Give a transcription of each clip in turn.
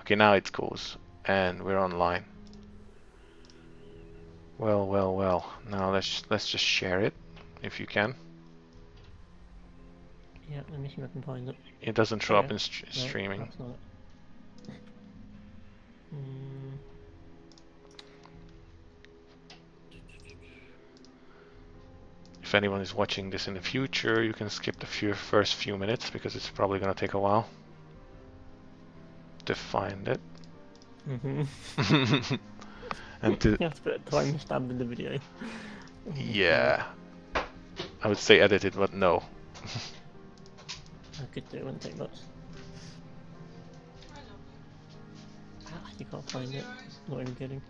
Okay, now it goes, and we're online. Well, well, well. Now let's just share it, if you can. Yeah, let me see if I can find it. It doesn't show up in streaming. No, that's not it. If anyone is watching this in the future, you can skip the first few minutes because it's probably gonna take a while to find it. And to you have to put a timestamp in the video. yeah, I would say edit it, but no. I could do it, wouldn't take much. You can't find it. Not even kidding.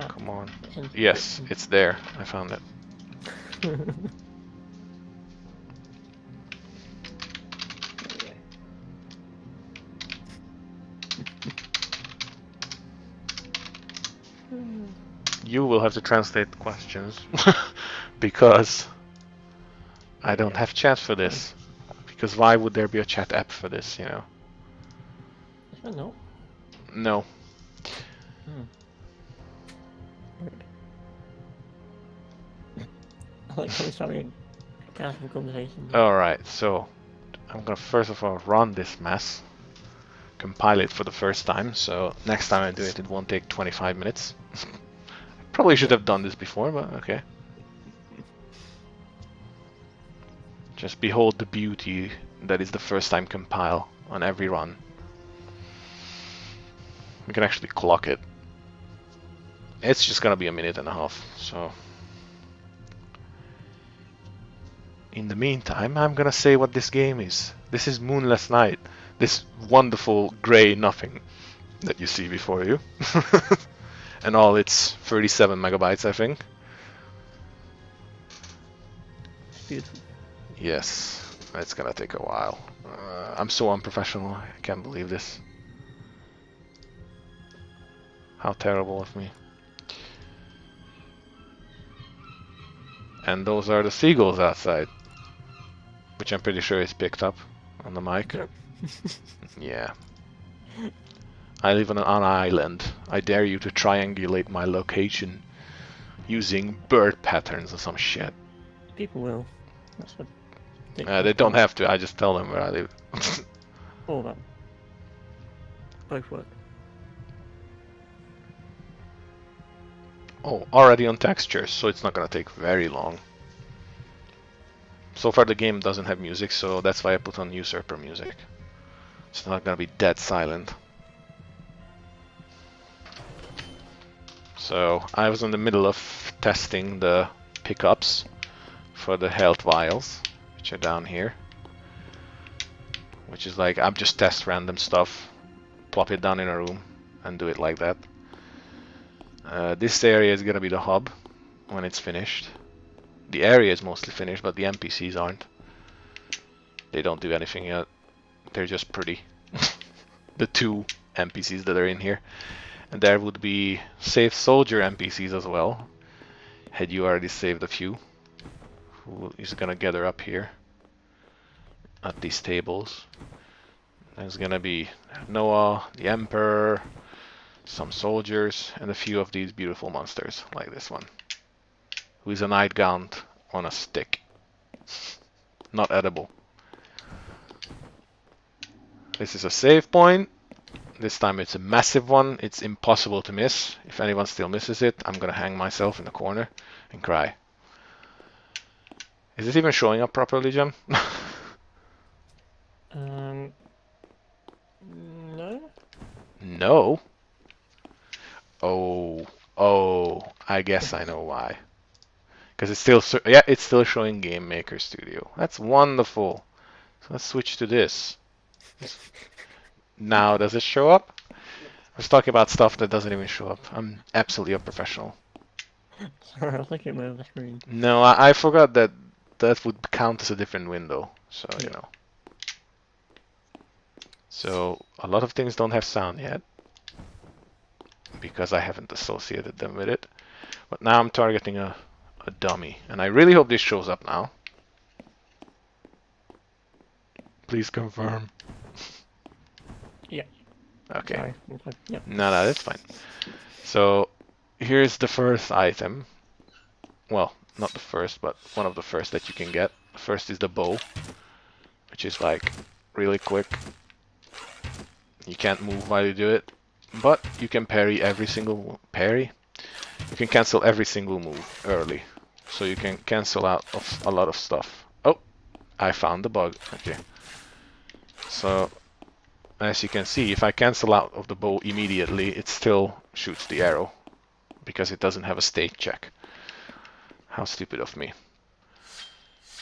Come on. Yes, it's there. I found it. You will have to translate questions because I don't have chat for this. Because why would there be a chat app for this, you know? No. No. I like how we're having a casual conversation. Alright, so I'm gonna first of all run this mess, compile it for the first time, so next time I do it, it won't take 25 minutes. Probably should have done this before, but okay. Just behold the beauty that is the first time compile on every run. We can actually clock it. It's just gonna be a minute and a half, so... In the meantime, I'm gonna say what this game is. This is Moonless Night. This wonderful grey nothing that you see before you. And all its 37 megabytes, I think. It's beautiful. Yes, it's gonna take a while. I'm so unprofessional, I can't believe this. How terrible of me. And those are the seagulls outside. Which I'm pretty sure is picked up on the mic. Yep. Yeah. I live on an island. I dare you to triangulate my location using bird patterns or some shit. People will. That's what they don't have to, I just tell them where I live. All of that. Both work. Oh, already on textures, so it's not gonna take very long. So far the game doesn't have music, so that's why I put on usurper music. It's not gonna be dead silent. So I was in the middle of testing the pickups for the health vials, which are down here. Which is like, I'm just test random stuff, plop it down in a room, and do it like that. This area is gonna be the hub when it's finished. The area is mostly finished, but the NPCs aren't. They don't do anything yet. They're just pretty. The two NPCs that are in here. And there would be saved soldier NPCs as well. Had you already saved a few. Who is gonna gather up here at these tables. There's gonna be Noah, the Emperor, some soldiers, and a few of these beautiful monsters, like this one. Who is a nightgaunt on a stick. Not edible. This is a save point. This time it's a massive one. It's impossible to miss. If anyone still misses it, I'm gonna hang myself in the corner and cry. Is it even showing up properly, Jim? No. No? Oh, I guess I know why. Because it's still, yeah, it's still showing Game Maker Studio. That's wonderful. So let's switch to this. Now, does it show up? I was talking about stuff that doesn't even show up. I'm absolutely a professional. Sorry, I was looking at my other screen. No, I forgot that that would count as a different window. So, you know. So, a lot of things don't have sound yet. because I haven't associated them with it. But now I'm targeting a dummy, and I really hope this shows up now. Please confirm. Yeah. Okay. Sorry. Yeah. No, that's fine. So here's the first item. Well, not the first, but one of the first that you can get. First is the bow, which is like really quick. You can't move while you do it, but you can parry every single parry. You can cancel every single move early, so you can cancel out of a lot of stuff. Oh, I found the bug. Okay. So as you can see, if I cancel out of the bow immediately, it still shoots the arrow because it doesn't have a state check. How stupid of me.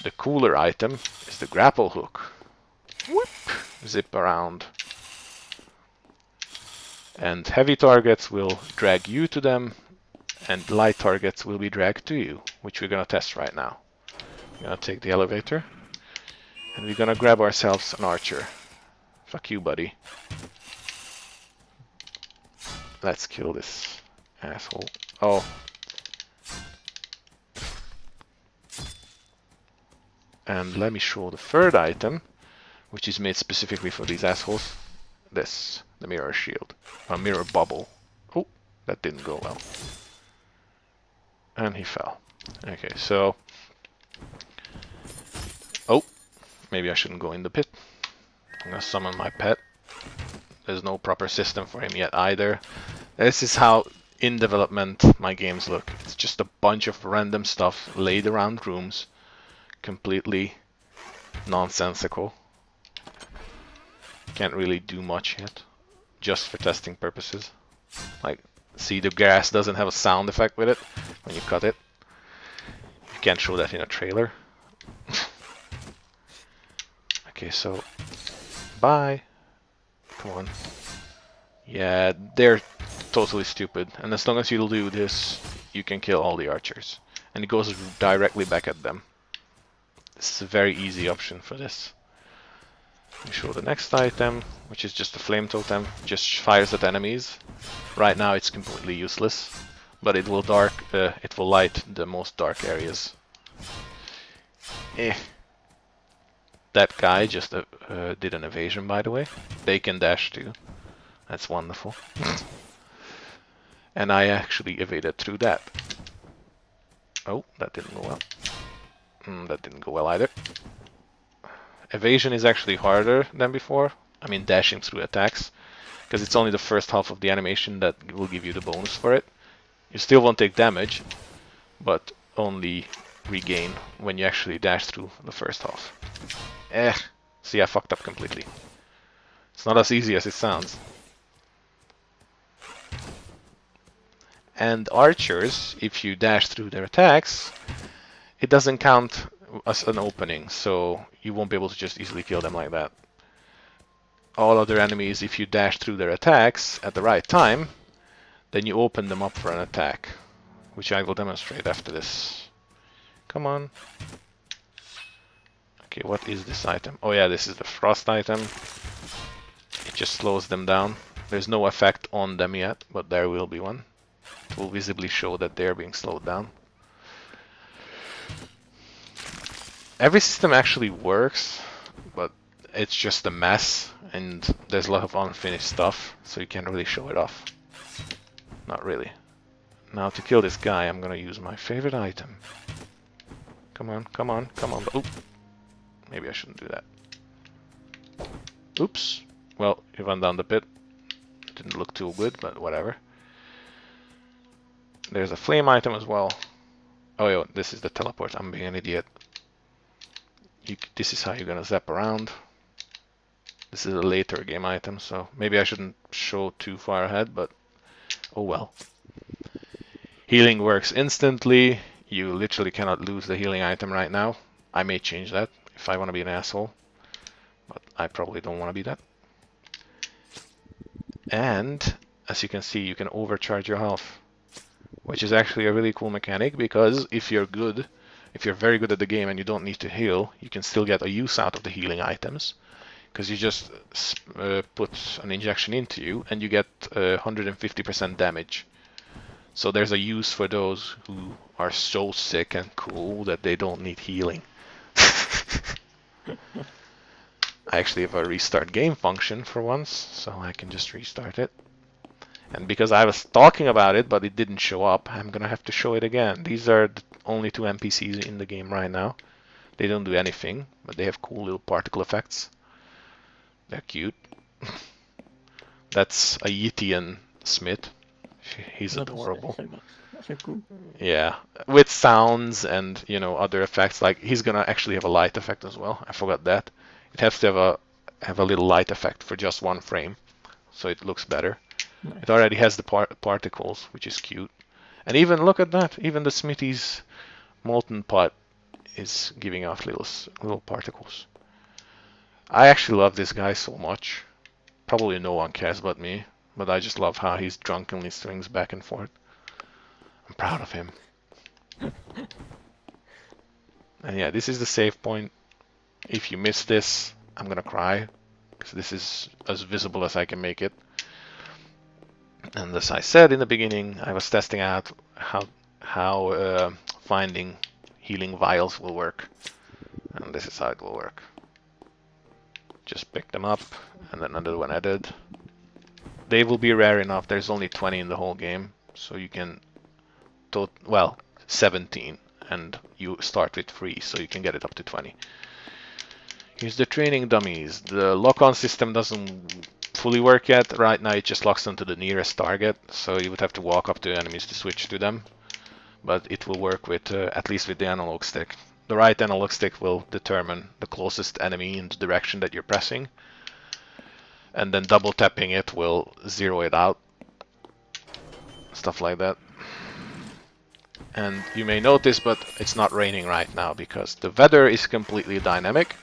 The cooler item is the grapple hook. Whoop! Zip around. And heavy targets will drag you to them, and light targets will be dragged to you, which we're gonna test right now. We're gonna take the elevator, and we're gonna grab ourselves an archer. Fuck you, buddy. Let's kill this asshole. Oh. And let me show the third item, which is made specifically for these assholes. This, the mirror shield. A mirror bubble. Oh, that didn't go well. And he fell. Okay, so... Oh, maybe I shouldn't go in the pit. I'm gonna summon my pet. There's no proper system for him yet either. This is how, in development, my games look. It's just a bunch of random stuff laid around rooms. Completely nonsensical. Can't really do much yet. Just for testing purposes. Like, see, the grass doesn't have a sound effect with it when you cut it. You can't show that in a trailer. Okay, so... Bye! Come on. Yeah, they're totally stupid. And as long as you'll do this, you can kill all the archers. And it goes directly back at them. This is a very easy option for this. We show the next item, which is just a flame totem. Just fires at enemies. Right now it's completely useless, but it will light the most dark areas. That guy just did an evasion, by the way. They can dash too. That's wonderful. And I actually evaded through that. Oh, that didn't go well. That didn't go well either. Evasion is actually harder than before. I mean, dashing through attacks. Because it's only the first half of the animation that will give you the bonus for it. You still won't take damage, but only regain when you actually dash through the first half. See, I fucked up completely. It's not as easy as it sounds. And archers, if you dash through their attacks, it doesn't count as an opening, so you won't be able to just easily kill them like that. All other enemies, if you dash through their attacks at the right time, then you open them up for an attack, which I will demonstrate after this. Come on. Okay, what is this item? Oh yeah, this is the frost item. It just slows them down. There's no effect on them yet, but there will be one. It will visibly show that they're being slowed down. Every system actually works, but it's just a mess, and there's a lot of unfinished stuff, so you can't really show it off. Not really. Now to kill this guy, I'm gonna use my favorite item. Come on, come on, come on. Oop. Maybe I shouldn't do that. Oops. Well, he went down the pit. Didn't look too good, but whatever. There's a flame item as well. Oh yeah, this is the teleport. I'm being an idiot. This is how you're gonna zap around. This is a later game item, so maybe I shouldn't show too far ahead, but oh well. Healing works instantly. You literally cannot lose the healing item right now. I may change that if I want to be an asshole, but I probably don't want to be that. And as you can see, you can overcharge your health, which is actually a really cool mechanic, because if you're very good at the game and you don't need to heal, you can still get a use out of the healing items, because you just put an injection into you and you get 150% damage. So there's a use for those who are so sick and cool that they don't need healing. I actually have a restart game function for once, so I can just restart it. And because I was talking about it, but it didn't show up, I'm gonna have to show it again. These are the only two NPCs in the game right now. They don't do anything, but they have cool little particle effects. They're cute. That's a Yetian Smith. He's adorable. That's so cool. Yeah, with sounds and other effects. Like he's gonna actually have a light effect as well. I forgot that. It has to have a little light effect for just one frame, so it looks better. Nice. It already has the particles, which is cute. And even look at that. Even the Smithy's molten pot is giving off little particles. I actually love this guy so much. Probably no one cares but me, but I just love how he drunkenly swings back and forth. I'm proud of him. And yeah, this is the save point. If you miss this, I'm gonna cry, because this is as visible as I can make it. And as I said in the beginning, I was testing out how finding healing vials will work. And this is how it will work. Just pick them up, and then another one added. They will be rare enough. There's only 20 in the whole game, so you can... well, 17, and you start with 3, so you can get it up to 20. Here's the training dummies. The lock-on system doesn't fully work yet. Right now it just locks onto the nearest target, so you would have to walk up to enemies to switch to them. But it will work with at least with the analog stick. The right analog stick will determine the closest enemy in the direction that you're pressing, and then double tapping it will zero it out. Stuff like that. And you may notice, but it's not raining right now because the weather is completely dynamic.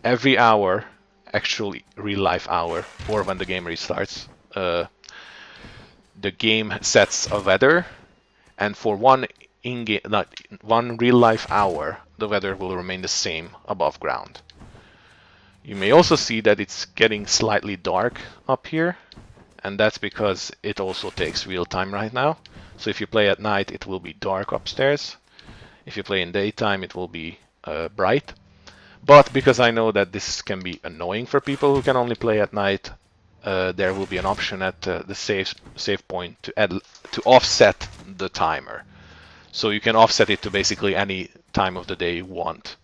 Every hour, actually real life hour, or when the game restarts, the game sets a weather, and for one real life hour, the weather will remain the same above ground. You may also see that it's getting slightly dark up here, and that's because it also takes real time right now. So if you play at night, it will be dark upstairs. If you play in daytime, it will be bright. But because I know that this can be annoying for people who can only play at night, there will be an option at the save point to offset the timer. So you can offset it to basically any time of the day you want.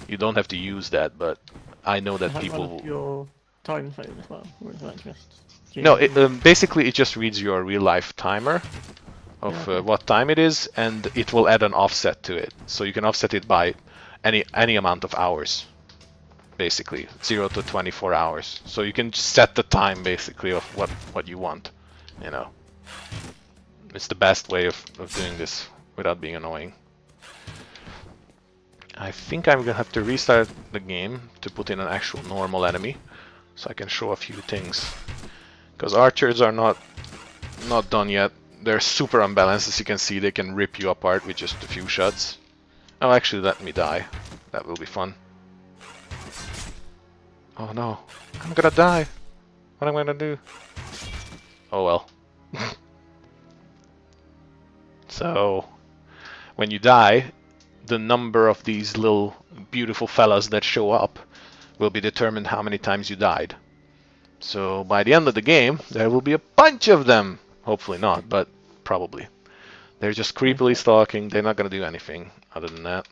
You don't have to use that, but I know that people... your time frame as well, or is that just... No, basically it just reads your real life timer of what time it is, and it will add an offset to it. So you can offset it by any amount of hours, basically 0 to 24 hours. So you can set the time basically of what you want. It's the best way of doing this without being annoying. I think I'm gonna have to restart the game to put in an actual normal enemy, so I can show a few things. Because archers are not done yet. They're super unbalanced, as you can see. They can rip you apart with just a few shots. Oh, actually, let me die. That will be fun. Oh no, I'm gonna die. What am I gonna do? Oh well. So, when you die, the number of these little beautiful fellas that show up will be determined how many times you died. So by the end of the game, there will be a bunch of them. Hopefully not, but probably. They're just creepily stalking. They're not going to do anything other than that.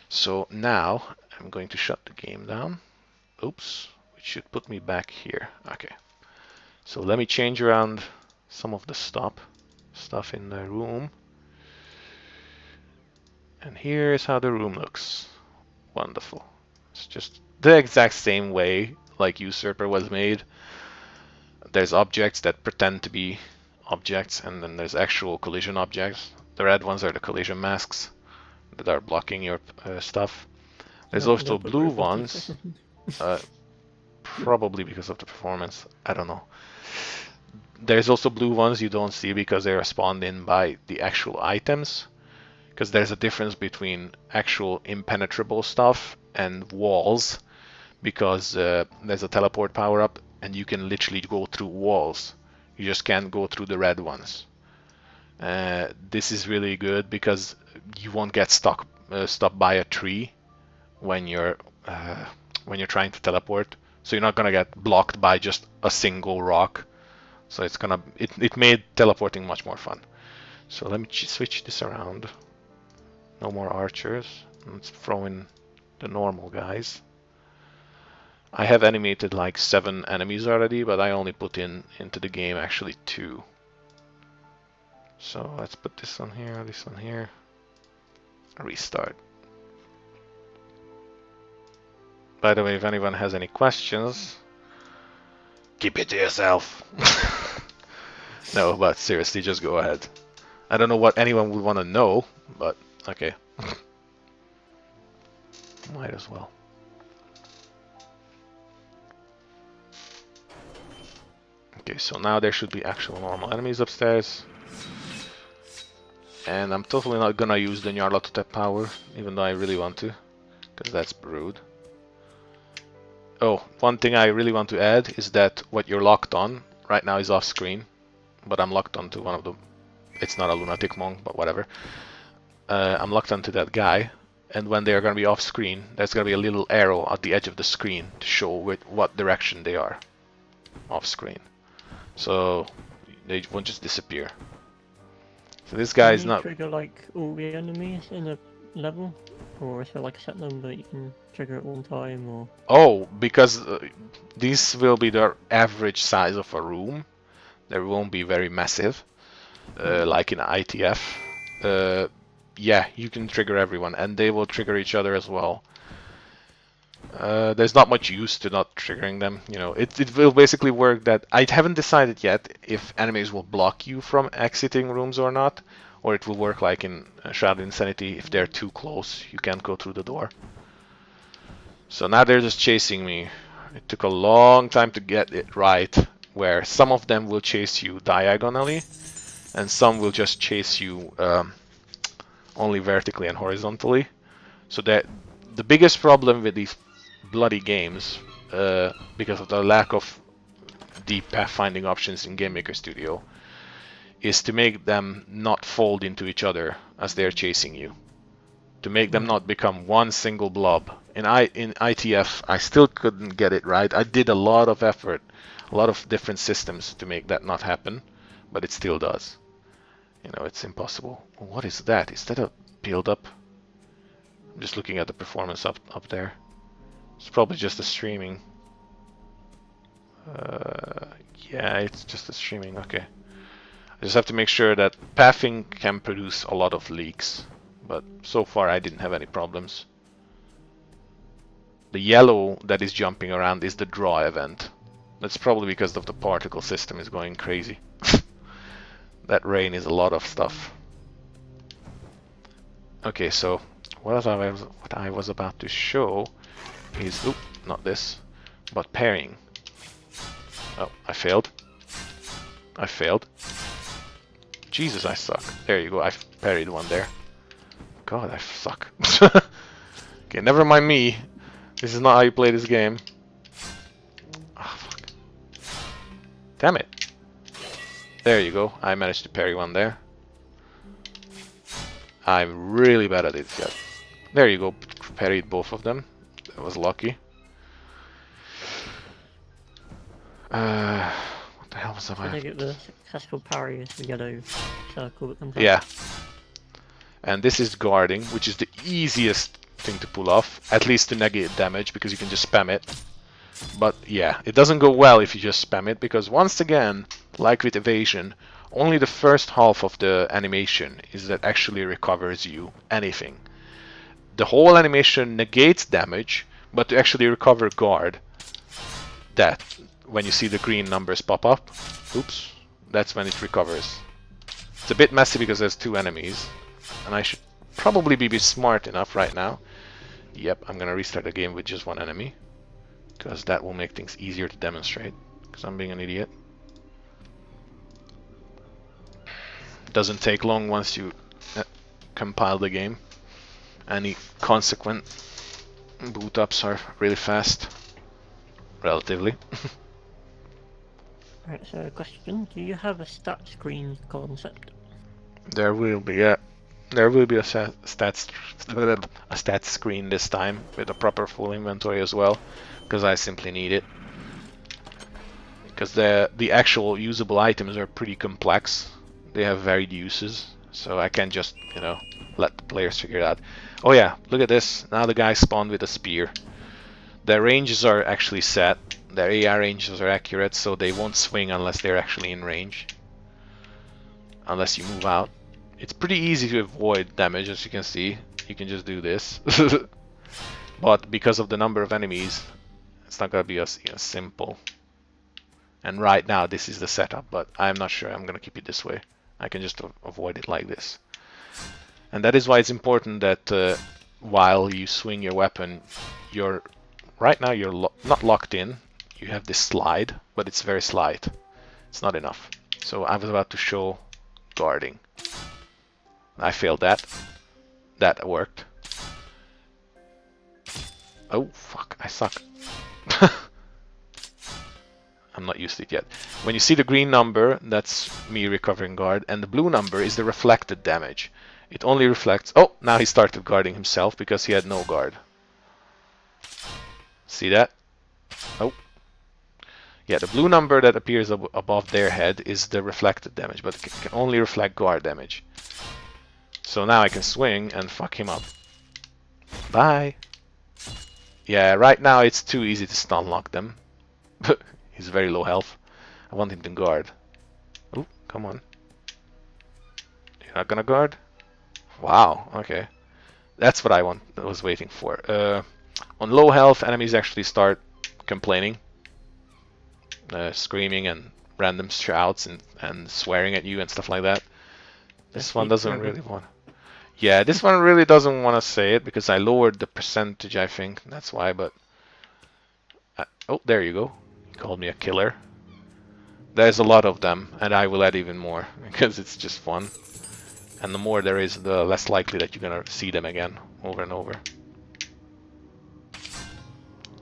So now I'm going to shut the game down. Oops, which should put me back here. Okay. So let me change around some of the stuff in the room. And here's how the room looks. Wonderful. It's just the exact same way like Usurper was made. There's objects that pretend to be objects, and then there's actual collision objects. The red ones are the collision masks that are blocking your stuff. There's also blue ones, probably because of the performance. I don't know. There's also blue ones you don't see because they are spawned in by the actual items. Because there's a difference between actual impenetrable stuff and walls. because there's a teleport power up and you can literally go through walls. You just can't go through the red ones. This is really good because you won't get stopped by a tree when you're trying to teleport. So you're not gonna get blocked by just a single rock. So it made teleporting much more fun. So let me switch this around. No more archers. Let's throw in the normal guys. I have animated like 7 enemies already, but I only put into the game actually 2. So let's put this on here, restart. By the way, if anyone has any questions, keep it to yourself. No, but seriously, just go ahead. I don't know what anyone would want to know, but okay. Might as well. Okay, so now there should be actual normal enemies upstairs. And I'm totally not gonna use the Nyarlathotep power, even though I really want to, because that's rude. Oh, one thing I really want to add is that what you're locked on right now is off screen, but I'm locked onto one of the... It's not a lunatic monk, but whatever. I'm locked onto that guy, and when they are gonna be off screen, there's gonna be a little arrow at the edge of the screen to show what direction they are off screen. So they won't just disappear. So this guy is not... trigger like all the enemies in a level? Or is there like a set number you can trigger at one time, or...? Oh, because this will be the average size of a room. There won't be very massive, like in ITF. Yeah, you can trigger everyone, and they will trigger each other as well. There's not much use to not triggering them. You know, it will basically work that... I haven't decided yet if enemies will block you from exiting rooms or not, or it will work like in Shroud Insanity. If they're too close, you can't go through the door. So now they're just chasing me. It took a long time to get it right, where some of them will chase you diagonally, and some will just chase you only vertically and horizontally. So that the biggest problem with these bloody games, because of the lack of deep pathfinding options in Game Maker Studio, is to make them not fold into each other as they're chasing you. To make them not become one single blob. In ITF, I still couldn't get it right. I did a lot of effort, a lot of different systems to make that not happen, but it still does. You know, it's impossible. What is that? Is that a build-up? I'm just looking at the performance up there. It's probably just the streaming. Yeah, it's just the streaming. Okay. I just have to make sure that pathing can produce a lot of leaks, but so far I didn't have any problems. The yellow that is jumping around is the draw event. That's probably because of the particle system is going crazy. That rain is a lot of stuff. Okay, so what I was about to show is, oop, not this, but parrying. Oh, I failed. I failed. Jesus, I suck. There you go, I parried one there. God, I suck. Okay, never mind me. This is not how you play this game. Ah, fuck. Damn it. There you go, I managed to parry one there. I'm really bad at it yet. There you go, parried both of them. That was lucky. What the hell was that? I get the successful parry is the yellow circle that comes up. Yeah. And this is guarding, which is the easiest thing to pull off, at least to negate damage, because you can just spam it. But yeah, it doesn't go well if you just spam it, because once again, like with evasion, only the first half of the animation is that actually recovers you anything. The whole animation negates damage, but to actually recover guard, that, when you see the green numbers pop up, oops, that's when it recovers. It's a bit messy because there's 2 enemies, and I should probably be smart enough right now. Yep, I'm gonna restart the game with just 1 enemy, because that will make things easier to demonstrate, because I'm being an idiot. Doesn't take long once you compile the game. Any consequent boot ups are really fast. relatively. Right, so question, do you have a stat screen concept? There will be a there will be a stats screen this time with a proper full inventory as well, because I simply need it. Because the actual usable items are pretty complex. They have varied uses, so I can't just, you know, let the players figure it out. Oh yeah, look at this. Now the guy spawned with a spear. Their ranges are actually set. Their AR ranges are accurate, so they won't swing unless they're actually in range. Unless you move out. It's pretty easy to avoid damage, as you can see. You can just do this. But because of the number of enemies, it's not gonna be as simple. And right now this is the setup, but I'm not sure I'm gonna keep it this way. I can just avoid it like this. And that is why it's important that while you swing your weapon, right now you're not locked in. You have this slide, but it's very slight. It's not enough. So I was about to show guarding. I failed that. That worked. Oh fuck, I suck. I'm not used to it yet. When you see the green number, that's me recovering guard, and the blue number is the reflected damage. It only reflects... Oh, now he started guarding himself because he had no guard. See that? Oh. Yeah, the blue number that appears above their head is the reflected damage, but it can only reflect guard damage. So now I can swing and fuck him up. Bye! Yeah, right now it's too easy to stun lock them. He's very low health. I want him to guard. Oh, come on. You're not gonna guard? Wow, okay. That's what I was waiting for. On low health, enemies actually start complaining. Screaming and random shouts and swearing at you and stuff like that. This one doesn't really want... Yeah, this one really doesn't want to say it because I lowered the percentage, I think. That's why, but... Oh, there you go. He called me a killer. There's a lot of them, and I will add even more because it's just fun. And the more there is, the less likely that you're gonna see them again over and over.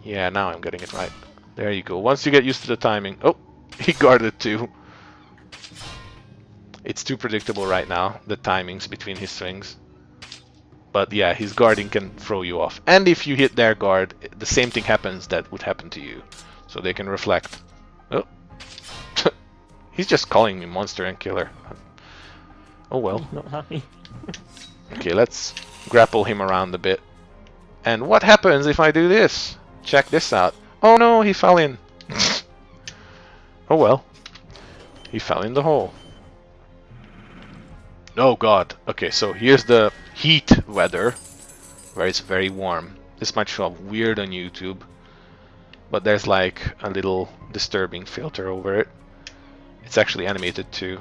Yeah, now I'm getting it right. There you go. Once you get used to the timing... Oh, he guarded too. It's too predictable right now, the timings between his swings. But yeah, his guarding can throw you off. And if you hit their guard, the same thing happens that would happen to you. So they can reflect. Oh. He's just calling me monster and killer. Oh well. Not happy. Okay, let's grapple him around a bit. And what happens if I do this? Check this out. Oh no, he fell in. Oh well. He fell in the hole. Oh god. Okay, so here's the heat weather, where it's very warm. This might show up weird on YouTube, but there's like a little disturbing filter over it. It's actually animated too.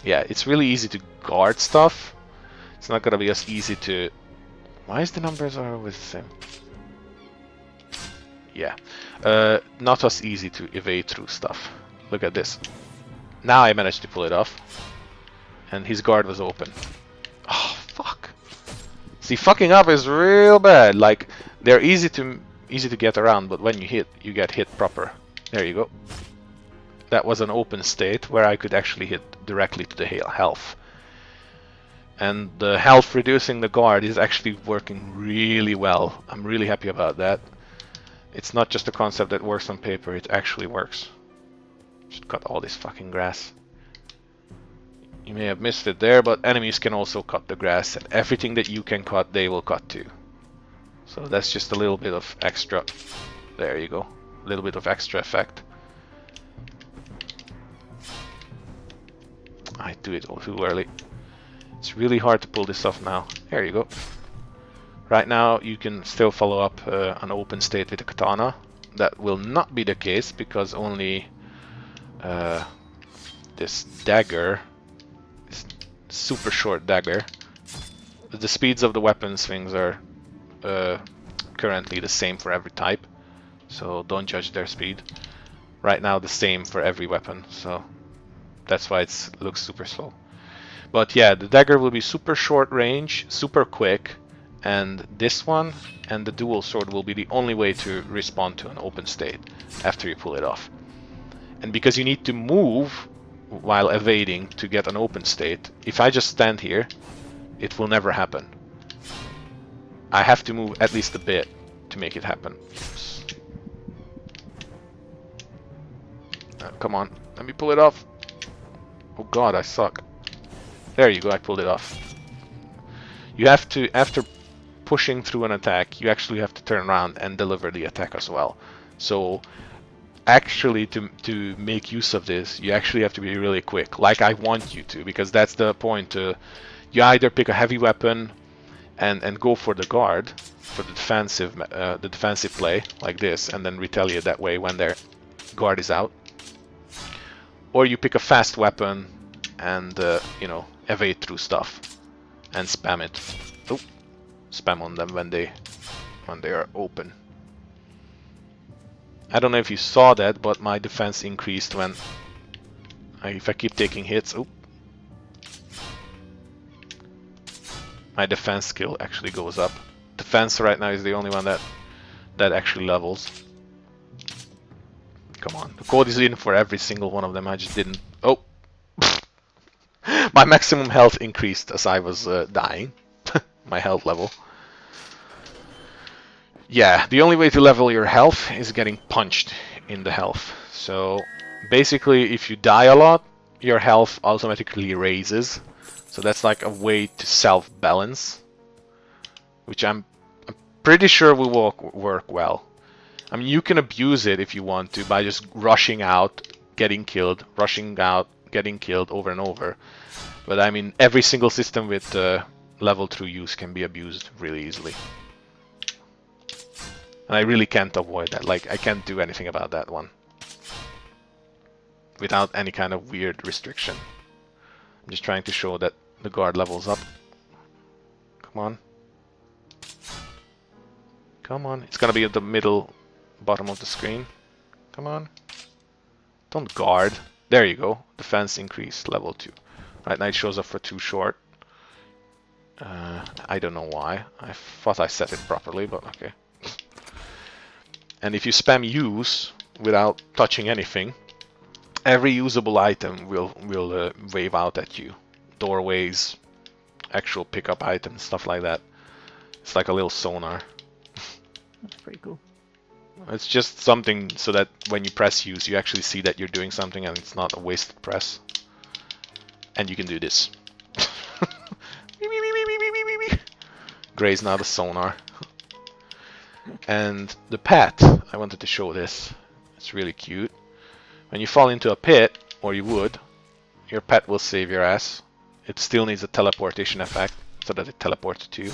Yeah, it's really easy to guard stuff. It's not gonna be as easy to... Why is the numbers always the same? Yeah, not as easy to evade through stuff. Look at this. Now I managed to pull it off. And his guard was open. Oh, fuck. See, fucking up is real bad. Like, they're easy to get around, but when you hit, you get hit proper. There you go. That was an open state where I could actually hit directly to the health. And the health reducing the guard is actually working really well. I'm really happy about that. It's not just a concept that works on paper, it actually works. Should cut all this fucking grass. You may have missed it there, but enemies can also cut the grass, and everything that you can cut, they will cut too. So that's just a little bit of extra... There you go. A little bit of extra effect. I do it all too early. It's really hard to pull this off now. There you go. Right now you can still follow up an open state with a katana. That will not be the case because only this dagger, this super short dagger, the speeds of the weapon swings are currently the same for every type, so don't judge their speed. Right now the same for every weapon, so that's why it looks super slow. But yeah, the dagger will be super short range, super quick, and this one and the dual sword will be the only way to respond to an open state after you pull it off. And because you need to move while evading to get an open state, if I just stand here, it will never happen. I have to move at least a bit to make it happen. Oops. Come on, let me pull it off. Oh god, I suck. There you go, I pulled it off. You have to, after pushing through an attack, you actually have to turn around and deliver the attack as well. So actually, to make use of this, you actually have to be really quick, like I want you to, because that's the point. You either pick a heavy weapon and go for the guard, for the defensive play, like this, and then retaliate that way when their guard is out, or you pick a fast weapon and you know, evade through stuff and spam it. Oh, spam on them when they are open. I don't know if you saw that, but my defense increased when if I keep taking hits. Oh, my defense skill actually goes up. Defense right now is the only one that actually levels. Come on, the code is in for every single one of them. I just didn't. Oh, my maximum health increased as I was dying. My health level. Yeah, the only way to level your health is getting punched in the health. So basically, if you die a lot, your health automatically raises. So that's like a way to self-balance, which I'm pretty sure will work well. I mean, you can abuse it if you want to by just rushing out, getting killed, rushing out, getting killed over and over. But I mean, every single system with level 2 use can be abused really easily. And I really can't avoid that. Like, I can't do anything about that one without any kind of weird restriction. I'm just trying to show that the guard levels up. Come on. Come on. It's gonna be at the middle, bottom of the screen. Come on. Don't guard. There you go. Defense increase, level 2. Right now it shows up for too short. I don't know why. I thought I set it properly, but okay. And if you spam use without touching anything, every usable item will wave out at you. Doorways, actual pickup items, stuff like that. It's like a little sonar. That's pretty cool. It's just something so that when you press use, you actually see that you're doing something and it's not a wasted press. And you can do this. Gray's now the sonar. And the pet, I wanted to show this. It's really cute. When you fall into a pit, or you would, your pet will save your ass. It still needs a teleportation effect so that it teleports to you.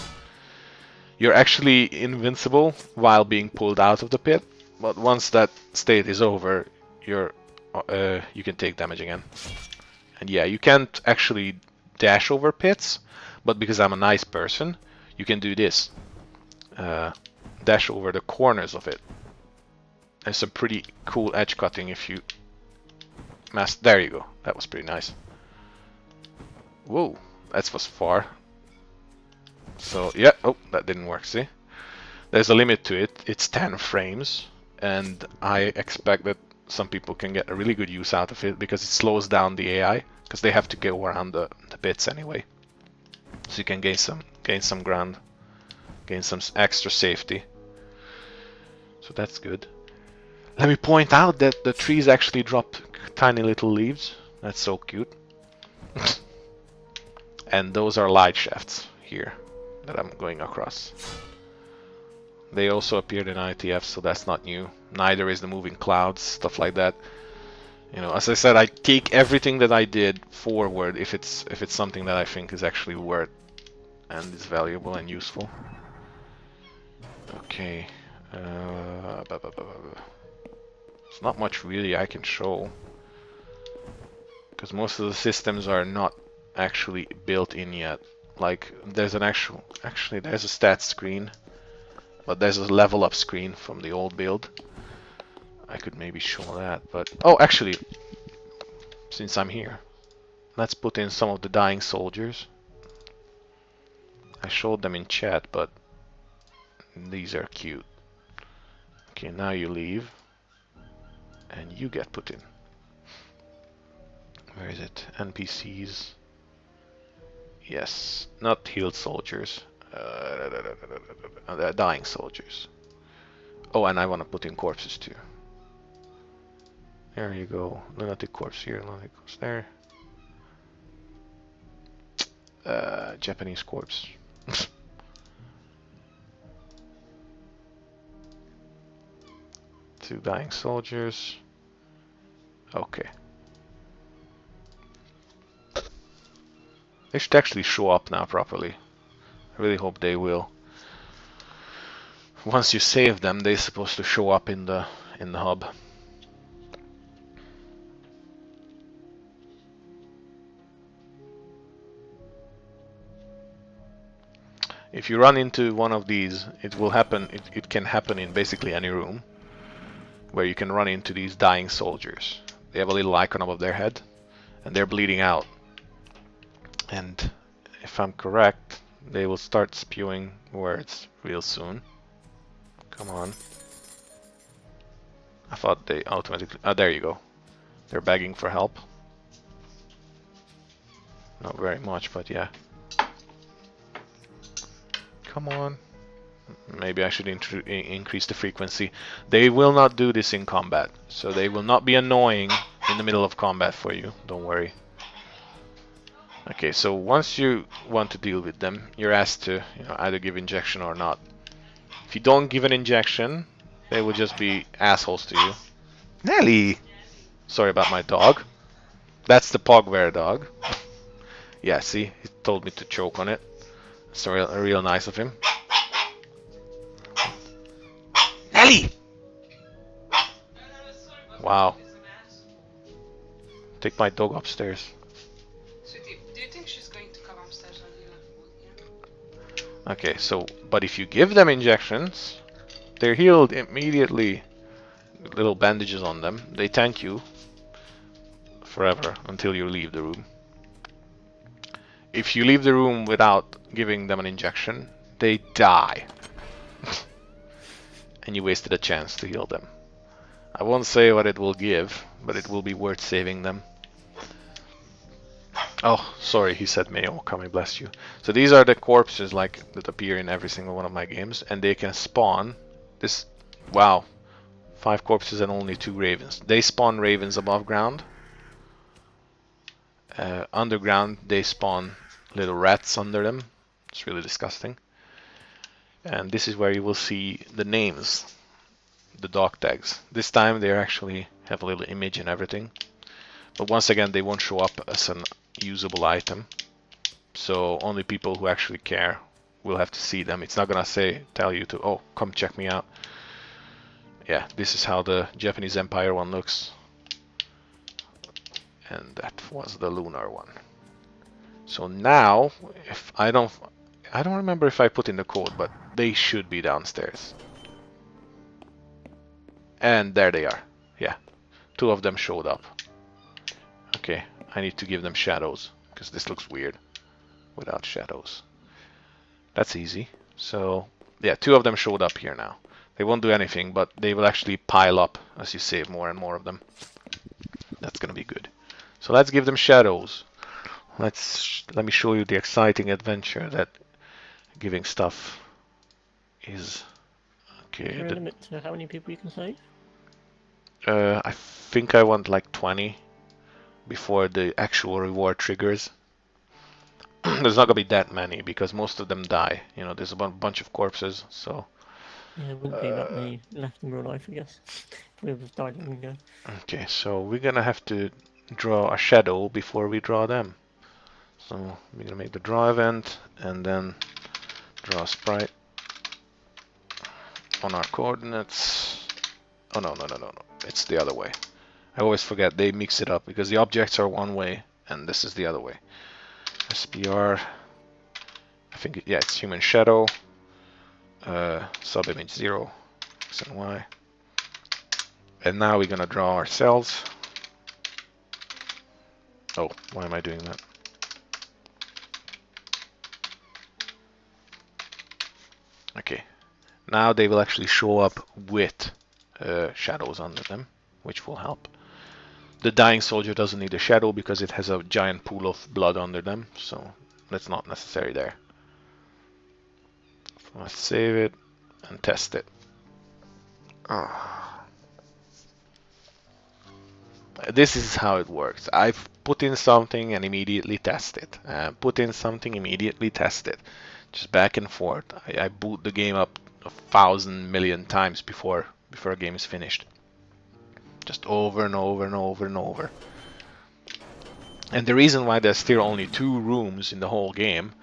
You're actually invincible while being pulled out of the pit, but once that state is over, you can take damage again. And yeah, you can't actually dash over pits, but because I'm a nice person, you can do this. Dash over the corners of it. There's some pretty cool edge cutting if you there you go. That was pretty nice. Whoa, that was far. So yeah, oh, that didn't work, see? There's a limit to it. It's 10 frames, and I expect that some people can get a really good use out of it because it slows down the AI, because they have to go around the bits anyway. So you can gain some ground, gain some extra safety. So that's good. Let me point out that the trees actually drop tiny little leaves. That's so cute. And those are light shafts here that I'm going across. They also appeared in ITF, so that's not new. Neither is the moving clouds, stuff like that. You know, as I said, I take everything that I did forward if it's something that I think is actually worth and is valuable and useful. Okay. There's not much really I can show, because most of the systems are not actually built in yet. Like, there's actually there's a stat screen, but there's a level up screen from the old build. I could maybe show that, but oh, actually, since I'm here, let's put in some of the dying soldiers. I showed them in chat, but These are cute. Okay, now you leave. And you get put in. Where is it? NPCs. Yes, not healed soldiers. They're dying soldiers. Oh, and I want to put in corpses too. There you go. Lunatic corpse here, lunatic corpse there. Japanese corpse. 2 dying soldiers. Okay. They should actually show up now properly. I really hope they will. Once you save them, they're supposed to show up in the hub. If you run into one of these, it will happen. It can happen in basically any room where you can run into these dying soldiers. They have a little icon above their head, and they're bleeding out. And if I'm correct, they will start spewing words real soon. Come on. I thought they automatically... Oh, there you go. They're begging for help. Not very much, but yeah. Come on. Maybe I should increase the frequency. They will not do this in combat, so they will not be annoying in the middle of combat for you. Don't worry. Okay, so once you want to deal with them, you're asked to either give injection or not. If you don't give an injection, they will just be assholes to you. Nelly! Sorry about my dog. That's the Pugware dog. Yeah, see? He told me to choke on it. It's real nice of him. Nelly! Wow. Take my dog upstairs. Sweetie, do you think she's going to come upstairs when you left food here? Okay, so, but if you give them injections, they're healed immediately. Little bandages on them. They tank you forever until you leave the room. If you leave the room without giving them an injection, they die. And you wasted a chance to heal them. I won't say what it will give, but it will be worth saving them. Oh, sorry, he said may Okami bless you. So these are the corpses like that appear in every single one of my games, and they can spawn this. Wow, 5 corpses and only 2 ravens. They spawn ravens above ground. Underground, they spawn little rats under them. It's really disgusting. And this is where you will see the names, the dog tags. This time they actually have a little image and everything. But once again, they won't show up as an usable item. So only people who actually care will have to see them. It's not gonna tell you to, oh, come check me out. Yeah, this is how the Japanese Empire one looks. And that was the lunar one. So now, if I don't remember if I put in the code, but they should be downstairs. And there they are. Yeah, 2 of them showed up. Okay, I need to give them shadows, because this looks weird without shadows. That's easy. So, yeah, 2 of them showed up here now. They won't do anything, but they will actually pile up as you save more and more of them. That's gonna be good. So let's give them shadows. Let me show you the exciting adventure that giving stuff is. Okay. Is there a limit to how many people you can save? I think I want like 20 before the actual reward triggers. There's not gonna be that many because most of them die. There's a bunch of corpses, so. Yeah, there wouldn't be that many left in real life, I guess. We would have died long ago. Okay, so we're gonna have to draw a shadow before we draw them. So we're gonna make the draw event and then draw a sprite on our coordinates. Oh no, it's the other way. I always forget, they mix it up because the objects are one way and this is the other way. SPR, I think, yeah, it's human shadow, subimage 0, X and Y. And now we're gonna draw ourselves. Oh, why am I doing that? Okay, Now they will actually show up with shadows under them, which will help. The dying soldier doesn't need a shadow because it has a giant pool of blood under them, so that's not necessary there. Let's save it and test it. This is how it works. I've put in something and immediately test it. Put in something, immediately test it. Just back and forth. I boot the game up 1,000 million times before a game is finished. Just over and over and over and over. And the reason why there's still only 2 rooms in the whole game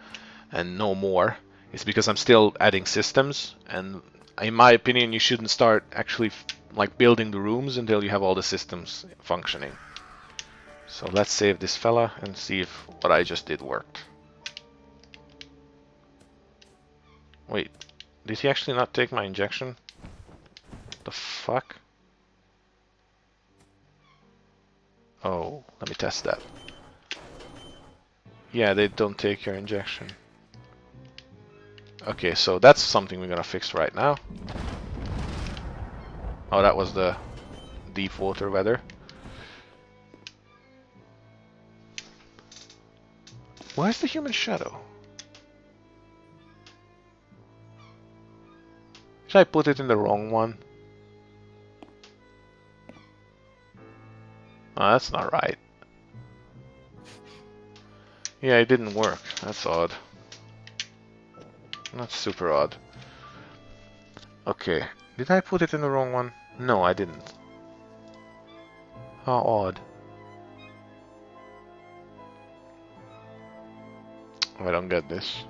and no more is because I'm still adding systems, and in my opinion you shouldn't start actually like building the rooms until you have all the systems functioning. So let's save this fella and see if what I just did worked. Wait, did he actually not take my injection? The fuck? Oh, let me test that. Yeah, they don't take your injection. Okay, so that's something we're gonna fix right now. Oh, that was the deep water weather. Where's the human shadow? Did I put it in the wrong one? Oh, that's not right. Yeah, it didn't work. That's odd. That's super odd. Okay, did I put it in the wrong one? No, I didn't. How odd. Oh, I don't get this.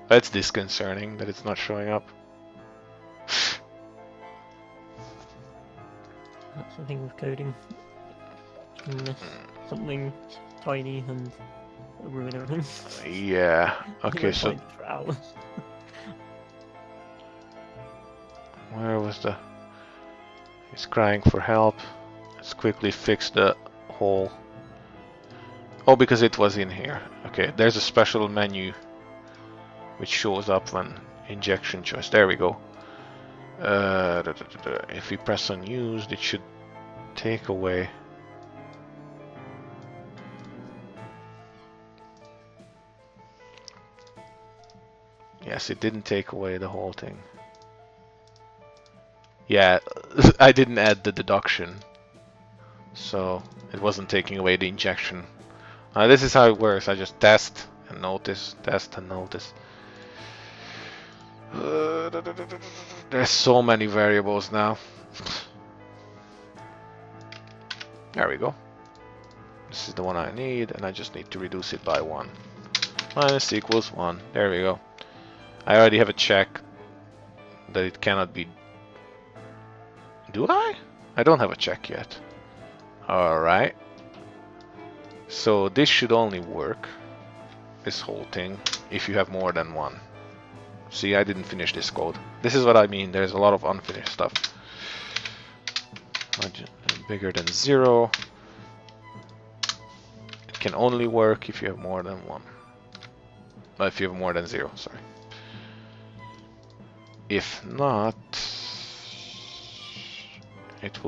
That's disconcerting that it's not showing up. That's the thing with coding. You miss something tiny and it'll ruin everything. Yeah. You Okay, won't so find it for hours. where was the... He's crying for help. Let's quickly fix the hole. Oh, because it was in here. Okay, there's a special menu which shows up when injection choice. There we go. If we press unused, it should take away. Yes, it didn't take away the whole thing. Yeah, I didn't add the deduction, so it wasn't taking away the injection. This is how it works. I just test and notice, test and notice. There's so many variables now. There we go. This is the one I need, and I just need to reduce it by 1. Minus equals 1. There we go. I already have a check that it cannot be... Do I? I don't have a check yet. Alright. So this should only work, this whole thing, if you have more than 1. See, I didn't finish this code. This is what I mean, there's a lot of unfinished stuff. Bigger than 0. It can only work if you have more than 1. If you have more than 0, sorry. If not, it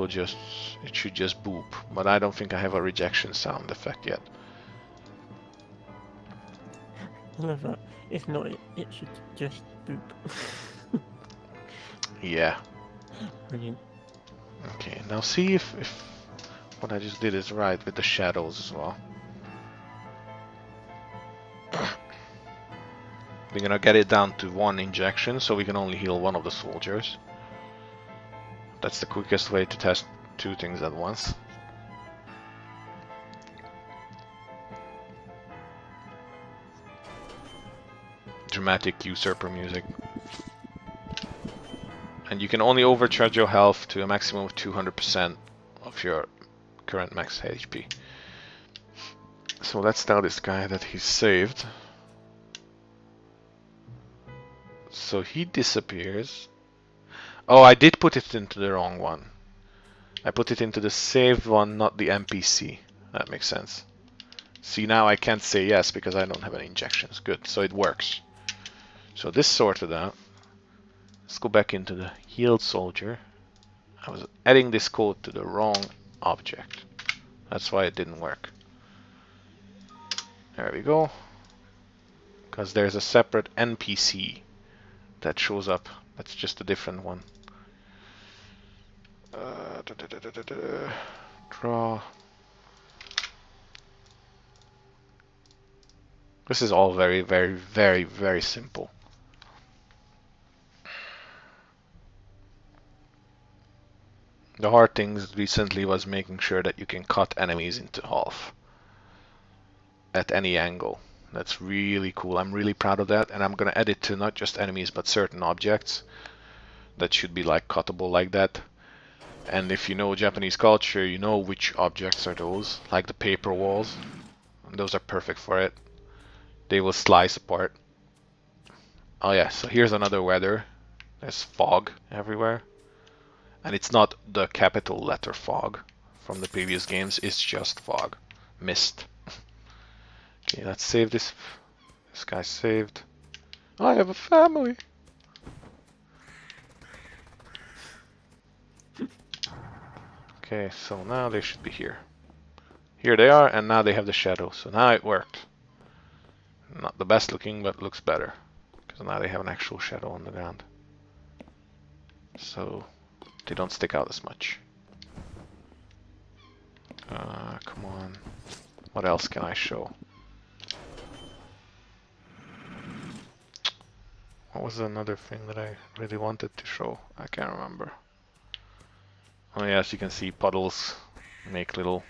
should just boop. But I don't think I have a rejection sound effect yet. I love that. If not, it should just boop. Yeah. Brilliant. Okay, now see if what I just did is right with the shadows as well. We're gonna get it down to 1 injection, so we can only heal 1 of the soldiers. That's the quickest way to test 2 things at once. Dramatic usurper music. And you can only overcharge your health to a maximum of 200% of your current max HP. So let's tell this guy that he's saved. So he disappears. Oh, I did put it into the wrong one. I put it into the saved one, not the NPC. That makes sense. See, now I can't say yes because I don't have any injections. Good, so it works. So this sorted out. Let's go back into the healed soldier. I was adding this code to the wrong object. That's why it didn't work. There we go. Because there's a separate NPC that shows up. That's just a different one. Draw. This is all very, very, very, very simple. The hard things recently was making sure that you can cut enemies into half at any angle. That's really cool. I'm really proud of that, and I'm gonna add it to not just enemies but certain objects that should be like cuttable like that. And if you know Japanese culture, you know which objects are those, like the paper walls. And those are perfect for it. They will slice apart. Oh yeah, so here's another weather. There's fog everywhere. And it's not the capital letter fog from the previous games, it's just fog. Mist. Okay, let's save this. This guy's saved. I have a family. Okay, so now they should be here. Here they are, and now they have the shadow. So now it worked. Not the best looking, but looks better. Because now they have an actual shadow on the ground. So they don't stick out as much. Come on. What else can I show? What was another thing that I really wanted to show? I can't remember. Oh yeah, as you can see, puddles make little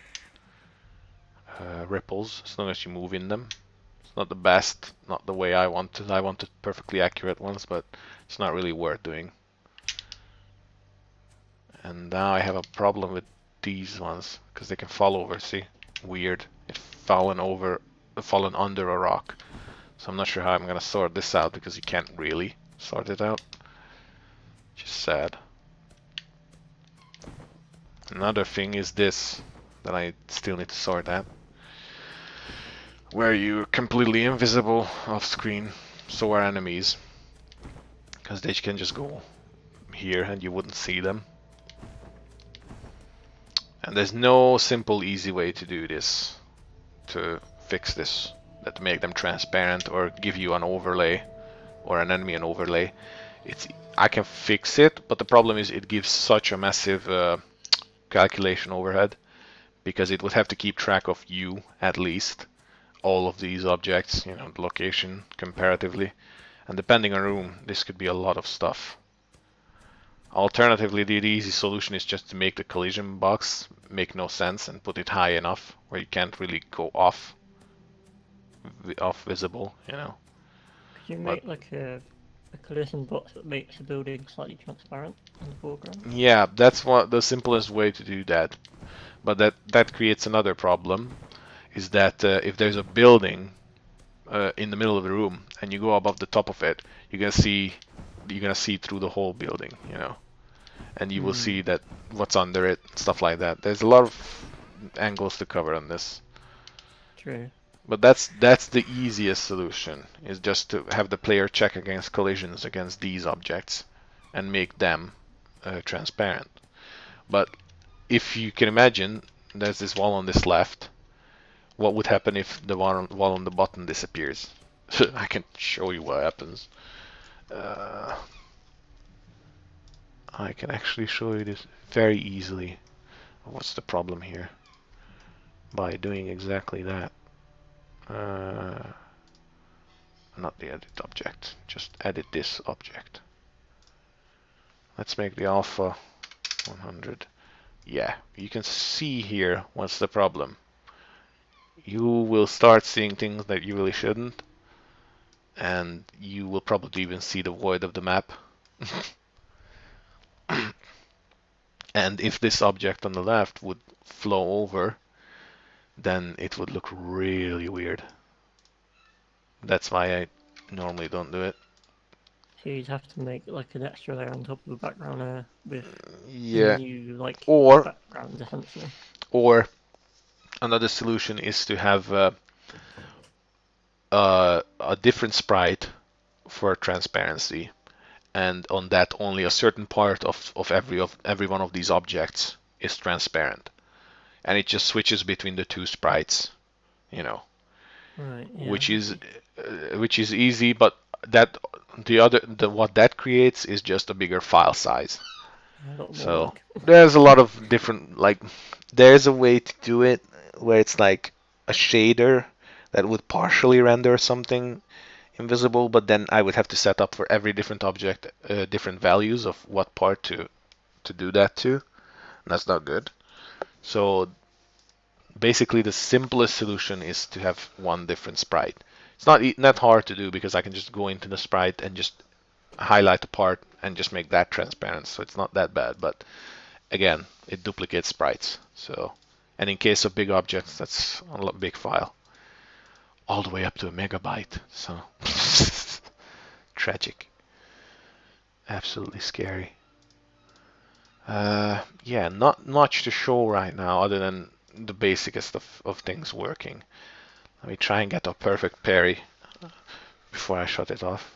ripples as long as you move in them. It's not the best, not the way I wanted. I wanted perfectly accurate ones, but it's not really worth doing. And now I have a problem with these ones because they can fall over. See, weird. It's fallen under a rock. So I'm not sure how I'm gonna sort this out because you can't really sort it out. Just sad. Another thing is this that I still need to sort out. Where you're completely invisible off screen, so are enemies. Because they can just go here and you wouldn't see them. And there's no simple easy way to do this, to fix this, that make them transparent or give you an overlay or an enemy an overlay. I can fix it, but the problem is it gives such a massive calculation overhead because it would have to keep track of you at least, all of these objects, you know, the location comparatively, and depending on room, this could be a lot of stuff. Alternatively, the easy solution is just to make the collision box make no sense and put it high enough where you can't really go off visible, you know. Could you make like a collision box that makes the building slightly transparent in the foreground? Yeah, that's the simplest way to do that. But that creates another problem, is that if there's a building in the middle of the room and you go above the top of it, you're gonna see through the whole building, you know, and you will see that what's under it, stuff like that. There's a lot of angles to cover on this. True. But that's the easiest solution, is just to have the player check against collisions against these objects and make them transparent. But if you can imagine, there's this wall on this left. What would happen if the wall on the bottom disappears? I can show you what happens. I can actually show you this very easily. What's the problem here? By doing exactly that. Not the edit object, just edit this object. Let's make the alpha 100. Yeah, you can see here what's the problem. You will start seeing things that you really shouldn't, and you will probably even see the void of the map. And if this object on the left would flow over, then it would look really weird. That's why I normally don't do it. So you'd have to make like an extra layer on top of the background layer with Yeah. new like Or background essentially. Or another solution is to have a different sprite for transparency and on that only a certain part of every one of these objects is transparent, and it just switches between the two sprites, you know, Right. Yeah. which is easy, but that what that creates is just a bigger file size. A lot more So work. there's a lot of different, like, there's a way to do it where it's like a shader that would partially render something invisible, but then I would have to set up for every different object different values of what part to do that to. And that's not good. So basically the simplest solution is to have one different sprite. It's not hard to do because I can just go into the sprite and just highlight the part and just make that transparent, so it's not that bad. But again, it duplicates sprites. So, and in case of big objects, that's a big file, all the way up to a megabyte. So tragic, absolutely scary. Yeah, not much to show right now other than the basicest of things working. Let me try and get a perfect parry before I shut it off.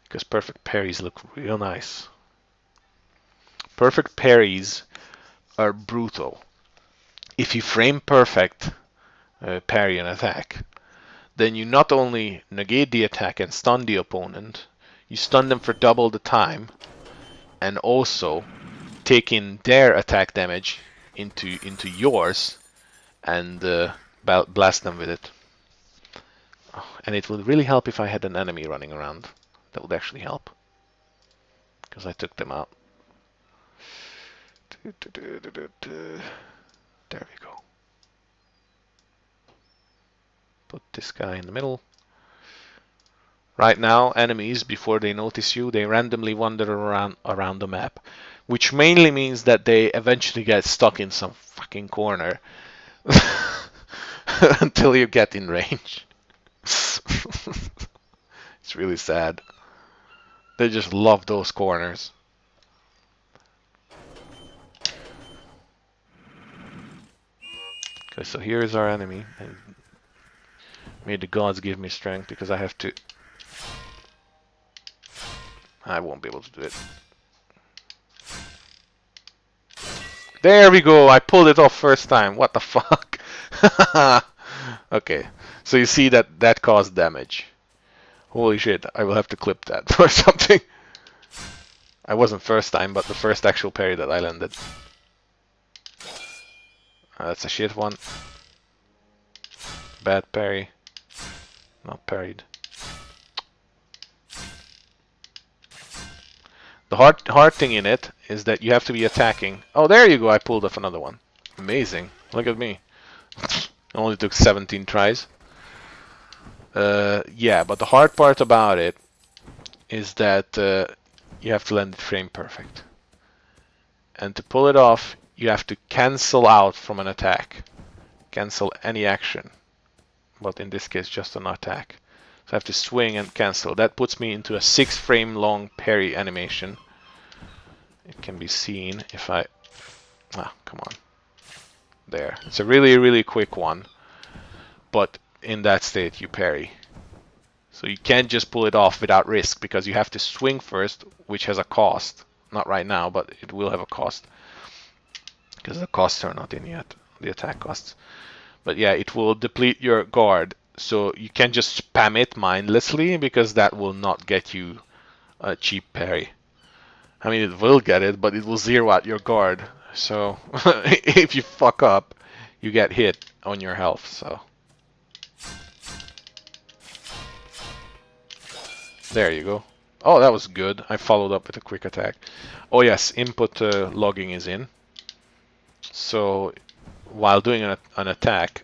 Because perfect parries look real nice. Perfect parries are brutal. If you frame perfect parry an attack, then you not only negate the attack and stun the opponent, you stun them for double the time, and also take in their attack damage into yours and blast them with it. Oh, and it would really help if I had an enemy running around. That would actually help, because I took them out. There we go. Put this guy in the middle. Right now, enemies, before they notice you, they randomly wander around the map, which mainly means that they eventually get stuck in some fucking corner until you get in range. It's really sad. They just love those corners. Okay, so here is our enemy. And may the gods give me strength, because I have to... I won't be able to do it. There we go! I pulled it off first time. What the fuck? Okay, so you see that caused damage. Holy shit, I will have to clip that or something. I wasn't first time, but the first actual parry that I landed. That's a shit one. Bad parry. Not parried. The hard thing in it is that you have to be attacking. Oh, there you go. I pulled off another one. Amazing. Look at me. Only took 17 tries. Yeah, but the hard part about it is that you have to land it frame perfect. And to pull it off, you have to cancel out from an attack. Cancel any action. But in this case, just an attack. So I have to swing and cancel. That puts me into a 6-frame long parry animation. It can be seen if I... Ah, come on. There. It's a really, really quick one. But in that state, you parry. So you can't just pull it off without risk, because you have to swing first, which has a cost. Not right now, but it will have a cost. Because the costs are not in yet. The attack costs. But yeah, it will deplete your guard. So you can't just spam it mindlessly, because that will not get you a cheap parry. I mean, it will get it, but it will zero out your guard. So if you fuck up, you get hit on your health. So there you go. Oh, that was good. I followed up with a quick attack. Oh yes, input logging is in. So while doing an attack,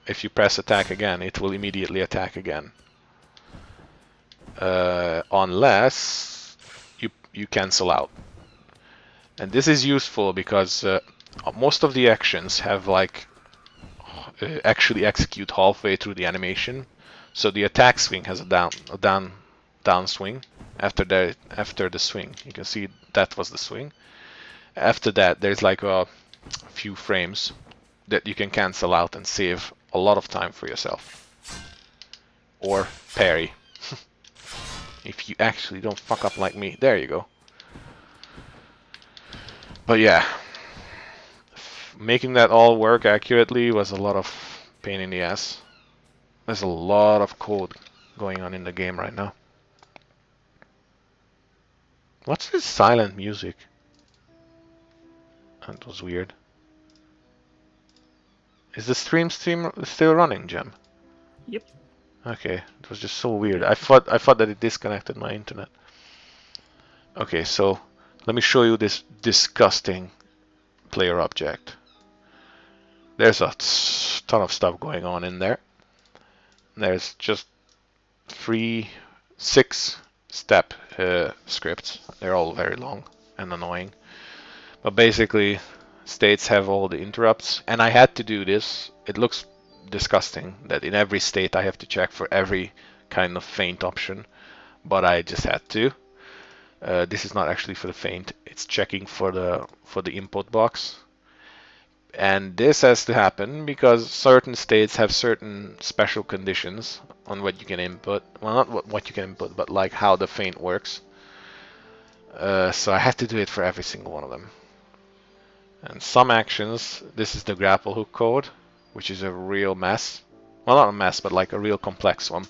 if you press attack again, it will immediately attack again. Unless you cancel out. And this is useful because most of the actions have like actually execute halfway through the animation. So the attack swing has a down swing after the swing. You can see that was the swing. After that, there's like a few frames that you can cancel out and save a lot of time for yourself. Or parry. If you actually don't fuck up like me. There you go. But yeah, making that all work accurately was a lot of pain in the ass. There's a lot of code going on in the game right now. What's this silent music? That was weird. Is the stream still running, Gem? Yep. Okay, it was just so weird. I thought that it disconnected my internet. Okay, so let me show you this disgusting player object. There's a ton of stuff going on in there. There's just 6-step scripts. They're all very long and annoying. But basically, states have all the interrupts, and I had to do this. It looks disgusting that in every state I have to check for every kind of feint option, but I just had to. This is not actually for the feint. It's checking for the input box. And this has to happen because certain states have certain special conditions on what you can input. Well, not what you can input, but like how the feint works. So I had to do it for every single one of them. And some actions, this is the grapple hook code, which is a real mess. Well, not a mess, but like a real complex one.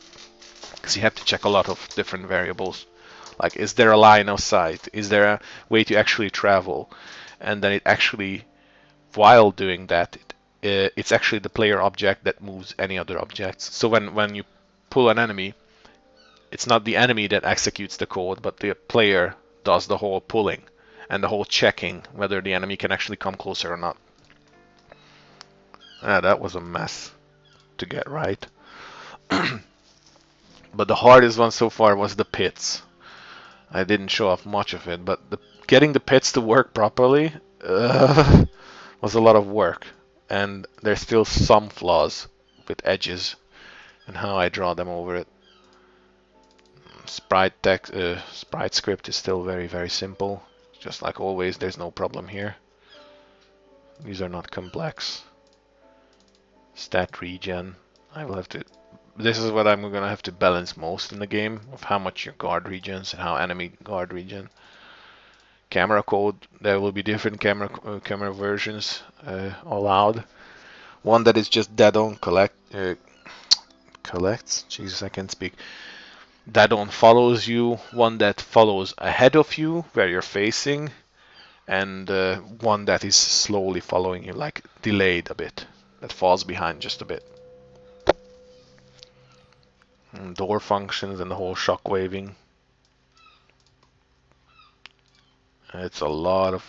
Because you have to check a lot of different variables. Like, is there a line of sight? Is there a way to actually travel? And then it actually, while doing that, it's actually the player object that moves any other objects. So when you pull an enemy, it's not the enemy that executes the code, but the player does the whole pulling and the whole checking whether the enemy can actually come closer or not. That was a mess to get right. But the hardest one so far was the pits. I didn't show off much of it, but getting the pits to work properly was a lot of work. And there's still some flaws with edges and how I draw them over it. Sprite script is still very, very simple. Just like always, there's no problem here. These are not complex. Stat regen. I will have to. This is what I'm gonna have to balance most in the game, of how much your guard regens and how enemy guard regen. Camera code. There will be different camera versions allowed. One that is just dead on collects. Jesus, I can't speak. Dead on follows you. One that follows ahead of you, where you're facing, and one that is slowly following you, like delayed a bit, that falls behind just a bit. And door functions and the whole shock waving. It's a lot of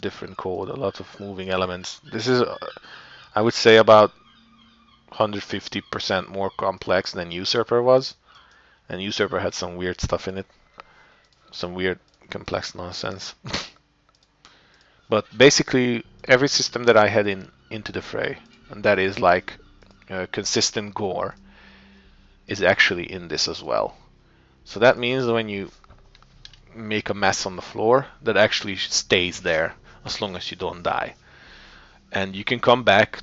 different code, a lot of moving elements. This is, I would say, about 150% more complex than Usurper was, and Usurper had some weird stuff in it, some weird complex nonsense. But basically, every system that I had into the fray, and that is like consistent gore, is actually in this as well. So that means when you make a mess on the floor, that actually stays there as long as you don't die. And you can come back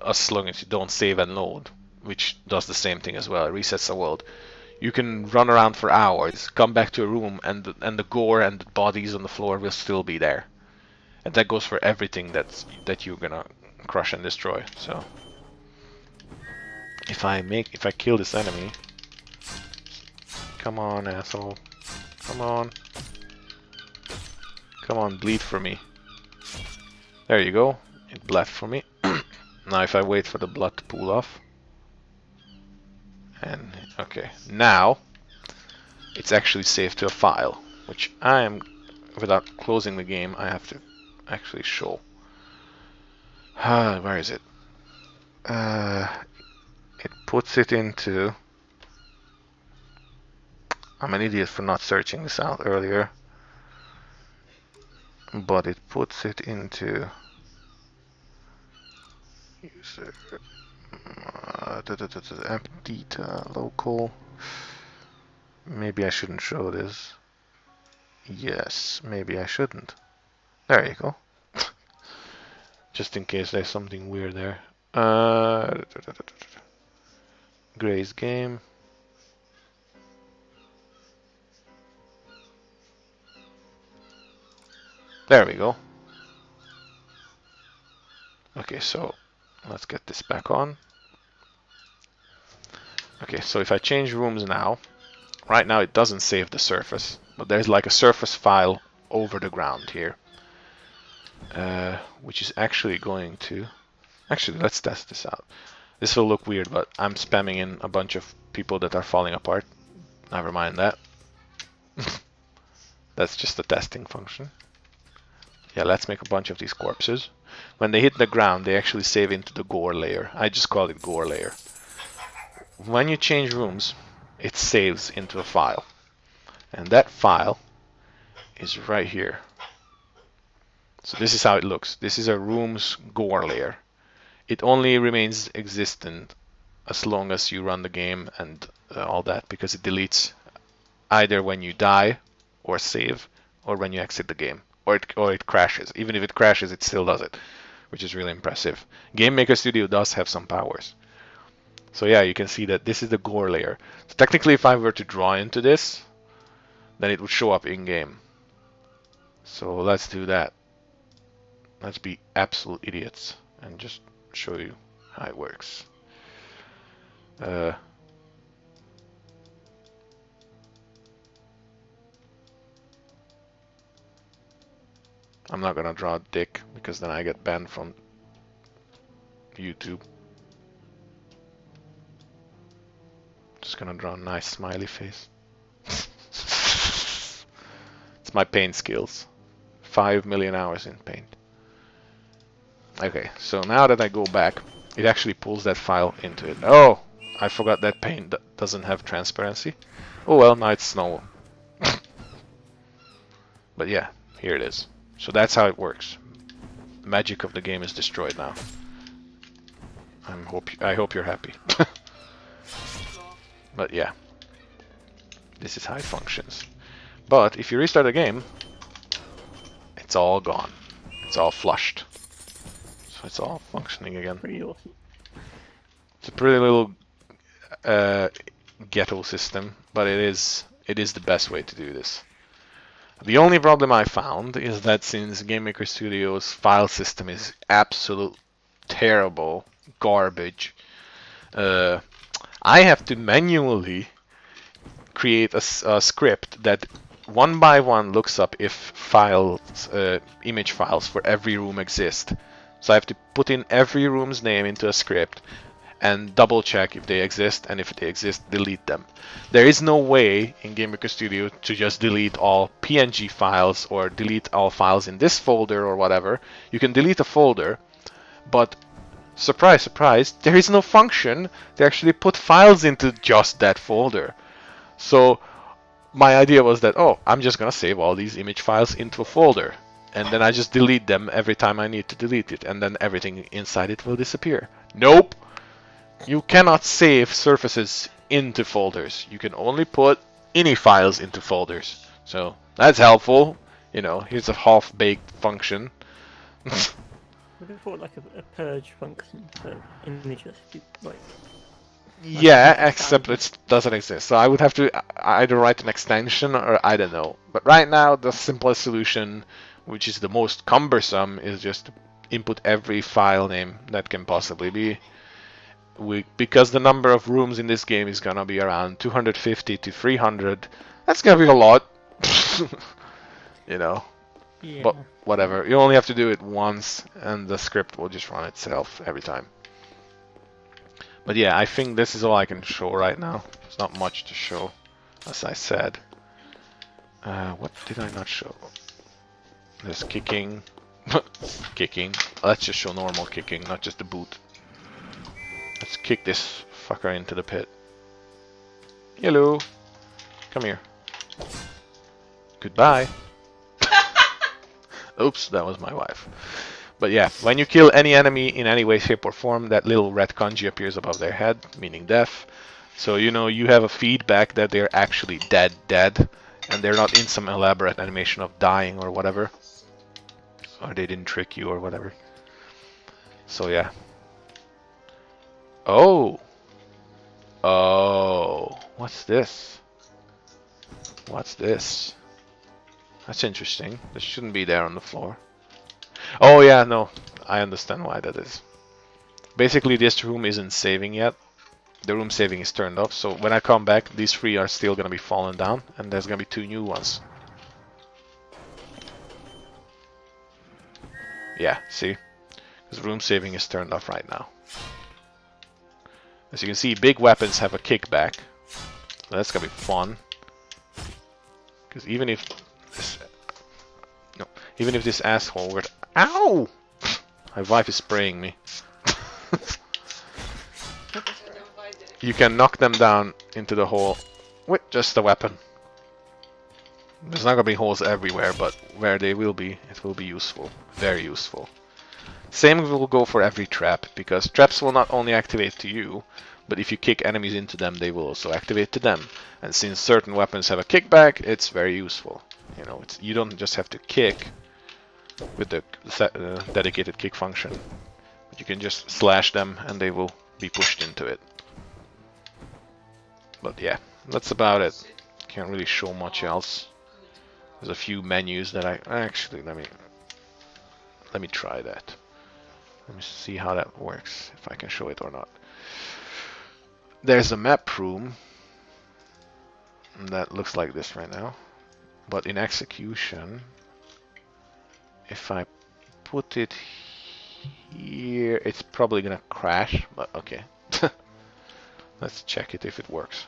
as long as you don't save and load, which does the same thing as well. It resets the world. You can run around for hours, come back to a room, and the gore and the bodies on the floor will still be there. And that goes for everything that you're gonna crush and destroy. So if I kill this enemy, come on, asshole, come on, bleed for me. There you go. It bled for me. Now if I wait for the blood to pool off, and okay, now it's actually saved to a file, which I am, without closing the game, I have to actually show. Where is it? It puts it into. I'm an idiot for not searching this out earlier, but it puts it into user empty local. Maybe I shouldn't show this. Yes, maybe I shouldn't. There you go. Just in case there's something weird there. Gray's game. There we go. Okay, so let's get this back on. Okay, so if I change rooms now, right now it doesn't save the surface, but there's like a surface file over the ground here, which is actually going to... Actually, let's test this out. This will look weird, but I'm spamming in a bunch of people that are falling apart. Never mind that. That's just a testing function. Yeah, let's make a bunch of these corpses. When they hit the ground, they actually save into the gore layer. I just call it gore layer. When you change rooms, it saves into a file. And that file is right here. So this is how it looks. This is a room's gore layer. It only remains existent as long as you run the game and all that, because it deletes either when you die or save, or when you exit the game, or it crashes. Even if it crashes, it still does it, which is really impressive. Game Maker Studio does have some powers. So yeah, you can see that this is the gore layer. So technically, if I were to draw into this, then it would show up in game. So let's do that. Let's be absolute idiots and just show you how it works. I'm not gonna draw a dick because then I get banned from YouTube. Just gonna draw a nice smiley face. It's my paint skills. 5 million hours in paint. Okay, so now that I go back, it actually pulls that file into it. Oh, I forgot that paint doesn't have transparency. Oh well, now it's snow. But yeah, here it is. So that's how it works. The magic of the game is destroyed now. I hope you're happy. But yeah, this is how it functions. But if you restart the game, it's all gone. It's all flushed. So it's all functioning again. Pretty awesome. It's a pretty little ghetto system, but it is the best way to do this. The only problem I found is that since Game Maker Studio's file system is absolute terrible garbage, I have to manually create a script that one by one looks up if files, image files for every room exist. So I have to put in every room's name into a script and double check if they exist, and if they exist, delete them. There is no way in Game Maker Studio to just delete all PNG files or delete all files in this folder or whatever. You can delete a folder, but surprise, surprise, there is no function to actually put files into just that folder. So my idea was that, oh, I'm just gonna save all these image files into a folder, and then I just delete them every time I need to delete it, and then everything inside it will disappear. Nope! You cannot save surfaces into folders. You can only put ini files into folders. So that's helpful. You know, here's a half-baked function. Would have thought like a purge function for images, like. Yeah, except it doesn't exist. So I would have to either write an extension or I don't know. But right now, the simplest solution, which is the most cumbersome, is just to input every file name that can possibly be. Because the number of rooms in this game is gonna be around 250 to 300, that's gonna be a lot. You know. Yeah. But whatever. You only have to do it once, and the script will just run itself every time. But yeah, I think this is all I can show right now. There's not much to show, as I said. What did I not show? There's kicking. Kicking. Let's just show normal kicking, not just the boot. Let's kick this fucker into the pit. Hello. Come here. Goodbye. Oops, that was my wife. But yeah, when you kill any enemy in any way, shape or form, that little red kanji appears above their head, meaning death. So you know you have a feedback that they're actually dead, and they're not in some elaborate animation of dying or whatever. Or they didn't trick you or whatever. So yeah. Oh! Oh! What's this? What's this? That's interesting. This shouldn't be there on the floor. Oh yeah, no. I understand why that is. Basically, this room isn't saving yet. The room saving is turned off, so when I come back, these 3 are still gonna be fallen down, and there's gonna be 2 new ones. Yeah, see? Because room saving is turned off right now. As you can see, big weapons have a kickback. That's gonna be fun. Because even if this, no, even if this asshole were to, ow! My wife is spraying me. You can knock them down into the hole with just a weapon. There's not gonna be holes everywhere, but where they will be, it will be useful. Very useful. Same will go for every trap, because traps will not only activate to you, but if you kick enemies into them, they will also activate to them. And since certain weapons have a kickback, it's very useful. You know, you don't just have to kick with the dedicated kick function, but you can just slash them and they will be pushed into it. But yeah, that's about it. Can't really show much else. There's a few menus that I actually let me try that. Let me see how that works, if I can show it or not. There's a map room that looks like this right now, but in execution, if I put it here, it's probably gonna crash, but okay. Let's check it if it works.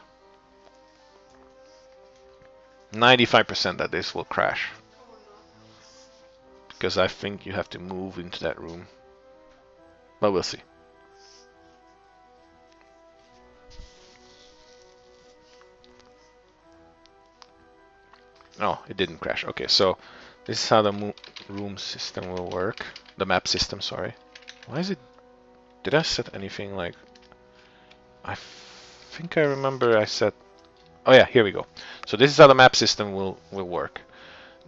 95% that this will crash, because I think you have to move into that room, but we'll see. Oh, it didn't crash. Okay, so this is how the room system will work. The map system, sorry. Why is it... Did I set anything like... I think I remember I set... Oh yeah, here we go. So this is how the map system will work.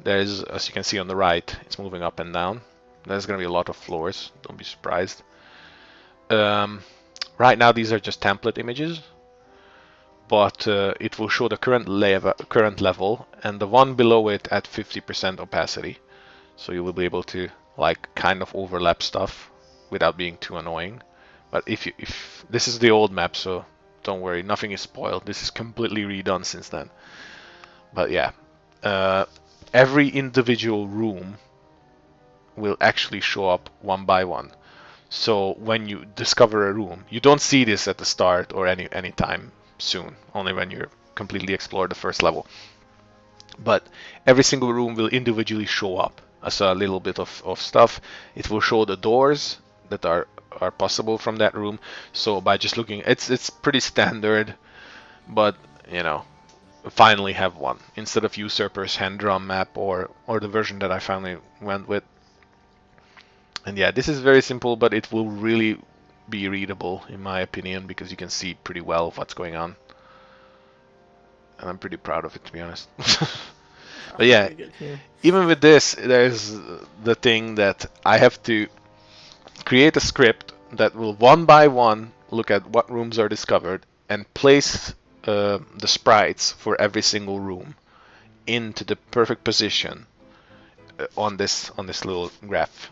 There's, as you can see on the right, it's moving up and down. There's going to be a lot of floors, don't be surprised. Right now these are just template images, but it will show the current level and the one below it at 50% opacity. So you will be able to like kind of overlap stuff without being too annoying. But if this is the old map, so don't worry, nothing is spoiled. This is completely redone since then. But yeah, every individual room will actually show up one by one. So when you discover a room, you don't see this at the start or any time soon, only when you completely explore the first level. But every single room will individually show up as a little bit of stuff. It will show the doors that are possible from that room. So by just looking, it's pretty standard, but you know, finally have one instead of Usurper's hand drum map or the version that I finally went with. And yeah, this is very simple, but it will really be readable in my opinion, because you can see pretty well what's going on. And I'm pretty proud of it, to be honest. But yeah, even with this, there's the thing that I have to create a script that will one by one look at what rooms are discovered and place the sprites for every single room into the perfect position on this little graph.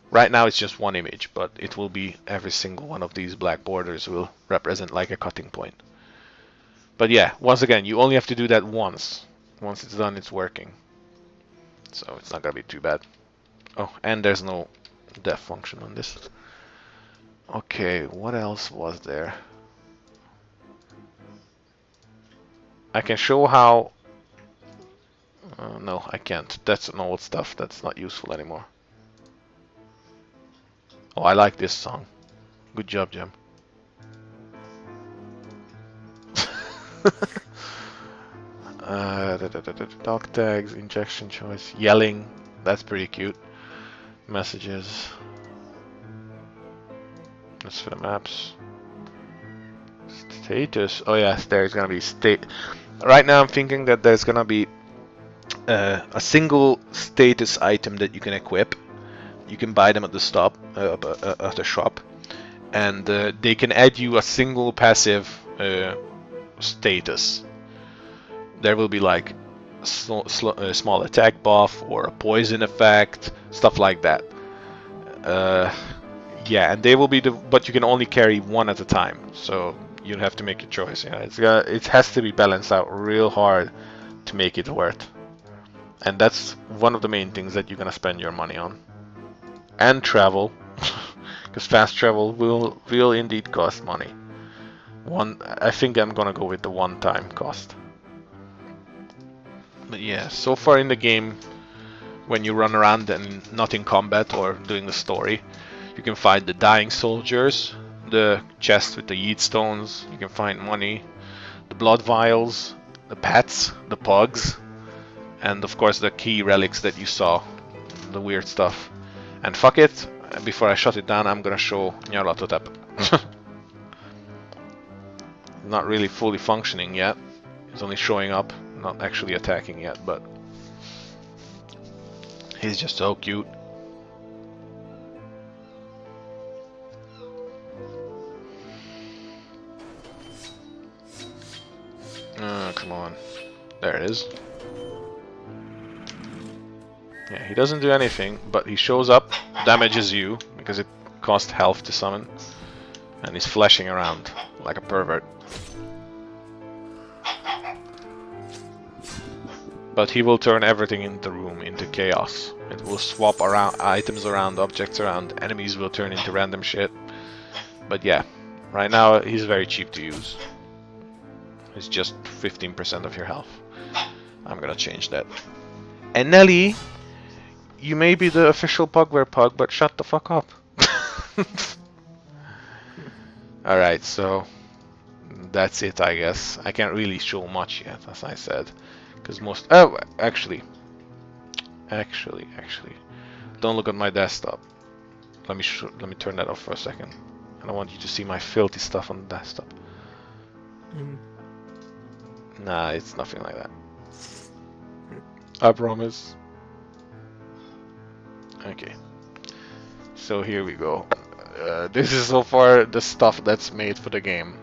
Right now it's just one image, but it will be every single one of these black borders will represent like a cutting point. But yeah, once again, you only have to do that once. Once it's done, it's working. So it's not gonna be too bad. Oh, and there's no def function on this. Okay, what else was there? I can show how... no, I can't. That's an old stuff. That's not useful anymore. Oh, I like this song. Good job, Jim. Dog tags, injection choice, yelling. That's pretty cute. Messages. That's for the maps. Status. Oh yes, there's gonna be state. Right now I'm thinking that there's gonna be a single status item that you can equip. You can buy them at the at the shop, and they can add you a single passive status. There will be like small attack buff or a poison effect, stuff like that. Yeah, and they will be but you can only carry one at a time, so you'll have to make your choice. Yeah, it has to be balanced out real hard to make it worth. And that's one of the main things that you're gonna spend your money on. And travel, because fast travel will indeed cost money. I think I'm gonna go with the one-time cost. But yeah, so far in the game, when you run around and not in combat or doing the story, you can find the dying soldiers, the chest with the yeet stones, you can find money, the blood vials, the pets, the pugs, and of course the key relics that you saw, the weird stuff. And fuck it, before I shut it down, I'm gonna show Nyarlathotep. Not really fully functioning yet, he's only showing up, not actually attacking yet, but he's just so cute. Come on. There it is. Yeah, he doesn't do anything, but he shows up, damages you, because it costs health to summon, and he's flashing around like a pervert. But he will turn everything in the room into chaos. It will swap around items around, objects around, enemies will turn into random shit. But yeah, right now he's very cheap to use. It's just 15% of your health. I'm gonna change that. And Nelly, you may be the official Pugware pug, but shut the fuck up. Alright, so that's it, I guess. I can't really show much yet, as I said. Because most... Oh, actually, don't look at my desktop. Let me turn that off for a second. I don't want you to see my filthy stuff on the desktop. Nah, it's nothing like that. I promise. Okay. So here we go. This is so far the stuff that's made for the game.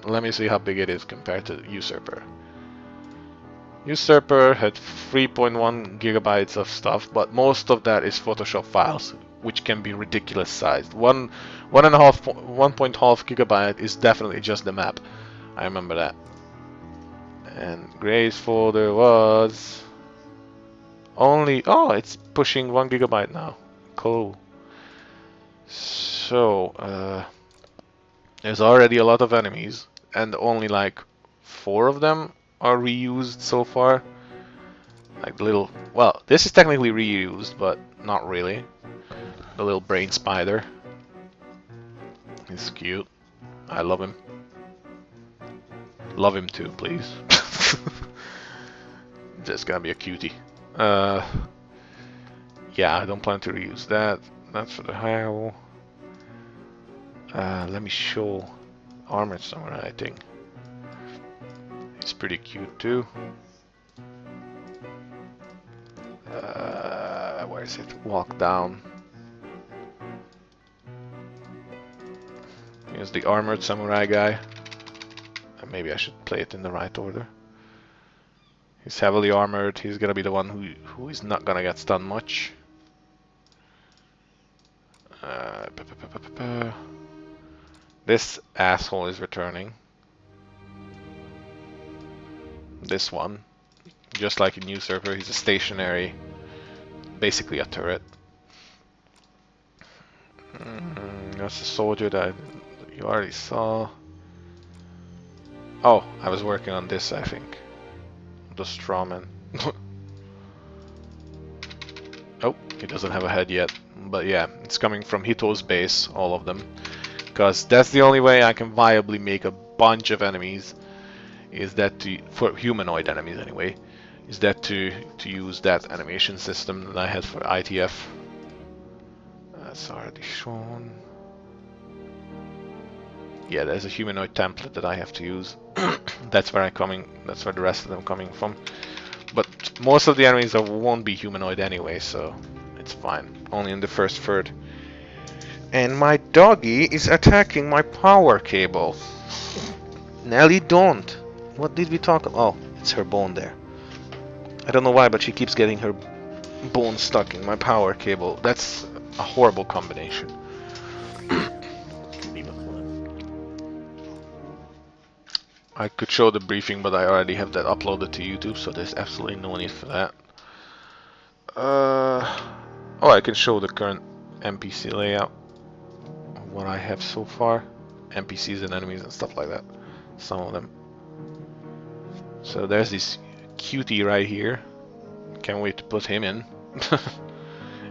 Let me see how big it is compared to Usurper. Usurper had 3.1 gigabytes of stuff, but most of that is Photoshop files, which can be ridiculous sized. 1.5 gigabyte is definitely just the map. I remember that. And Gray's folder was only... Oh, it's pushing 1 gigabyte now. Cool. So, there's already a lot of enemies, and only like 4 of them are reused so far. Like the little... Well, this is technically reused, but not really. The little brain spider. He's cute. I love him. Love him too, please. Just gonna be a cutie. Yeah, I don't plan to reuse that. That's for the Howl. Let me show Armored Samurai, I think. It's pretty cute too. Where is it? Walk down. Here's the Armored Samurai guy. Maybe I should play it in the right order. He's heavily armored. He's gonna be the one who is not gonna get stunned much. This asshole is returning. This one, just like in Usurper, he's a stationary, basically a turret. That's a soldier that you already saw. Oh, I was working on this, I think. The strawman. Oh, he doesn't have a head yet. But yeah, it's coming from Hito's base, all of them. Because that's the only way I can viably make a bunch of enemies. Is that for humanoid enemies anyway. Is that to use that animation system that I had for ITF. That's already shown. Yeah, there's a humanoid template that I have to use. That's where that's where the rest of them coming from. But most of the enemies won't be humanoid anyway, so it's fine. Only in the first third. And my doggy is attacking my power cable. Nelly, don't. What did we talk about? Oh, it's her bone there. I don't know why, but she keeps getting her bone stuck in my power cable. That's a horrible combination. Could be much worse. I could show the briefing, but I already have that uploaded to YouTube, so there's absolutely no need for that. Oh, I can show the current NPC layout. What I have so far. NPCs and enemies and stuff like that. Some of them. So there's this cutie right here. Can't wait to put him in.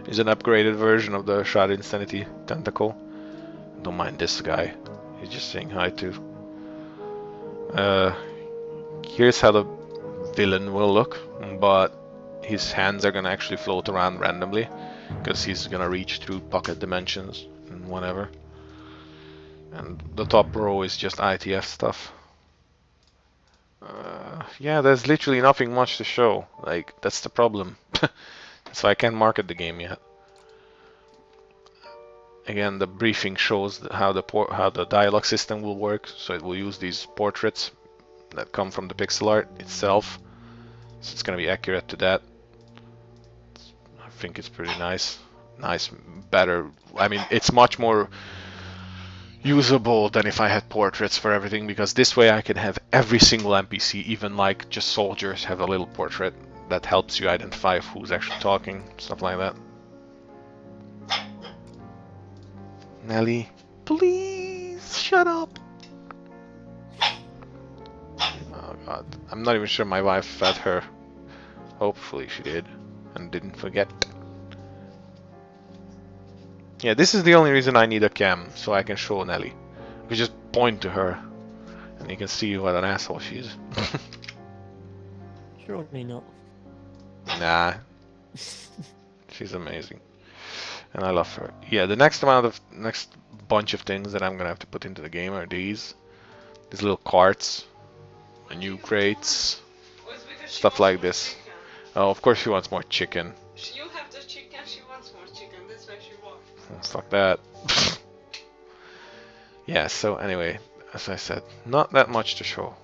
He's an upgraded version of the Shroud Insanity Tentacle. Don't mind this guy. He's just saying hi too. Here's how the villain will look, but his hands are gonna actually float around randomly because he's gonna reach through pocket dimensions and whatever. And the top row is just ITF stuff. Yeah, there's literally nothing much to show. Like, that's the problem. So I can't market the game yet. Again, the briefing shows how the dialogue system will work. So it will use these portraits that come from the pixel art itself. So it's gonna be accurate to that. I think it's pretty nice. Nice, better. I mean, it's much more usable than if I had portraits for everything, because this way I can have every single NPC, even like just soldiers, have a little portrait that helps you identify who's actually talking, stuff like that. Nelly, please shut up. Oh god, I'm not even sure my wife fed her. Hopefully she did and didn't forget. Yeah, this is the only reason I need a cam, so I can show Nelly. I can just point to her and you can see what an asshole she is. Surely not. Nah, she's amazing. And I love her. Yeah, the next bunch of things that I'm gonna have to put into the game are these little carts, new crates, Well, it's because she stuff wants like more this. chicken. Oh, of course she wants more chicken. You have the chicken, she wants more chicken, that's why she wants. Oh, fuck that. Yeah, so anyway, as I said, not that much to show.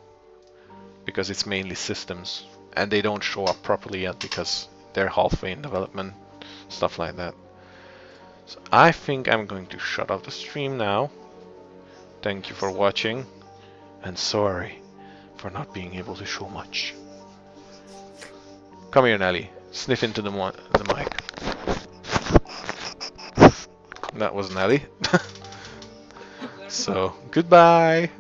Because it's mainly systems. And they don't show up properly yet because they're halfway in development. Stuff like that. So I think I'm going to shut off the stream now. Thank you for watching. And sorry for not being able to show much. Come here, Nelly. Sniff into the mic. That was Nelly. So, goodbye.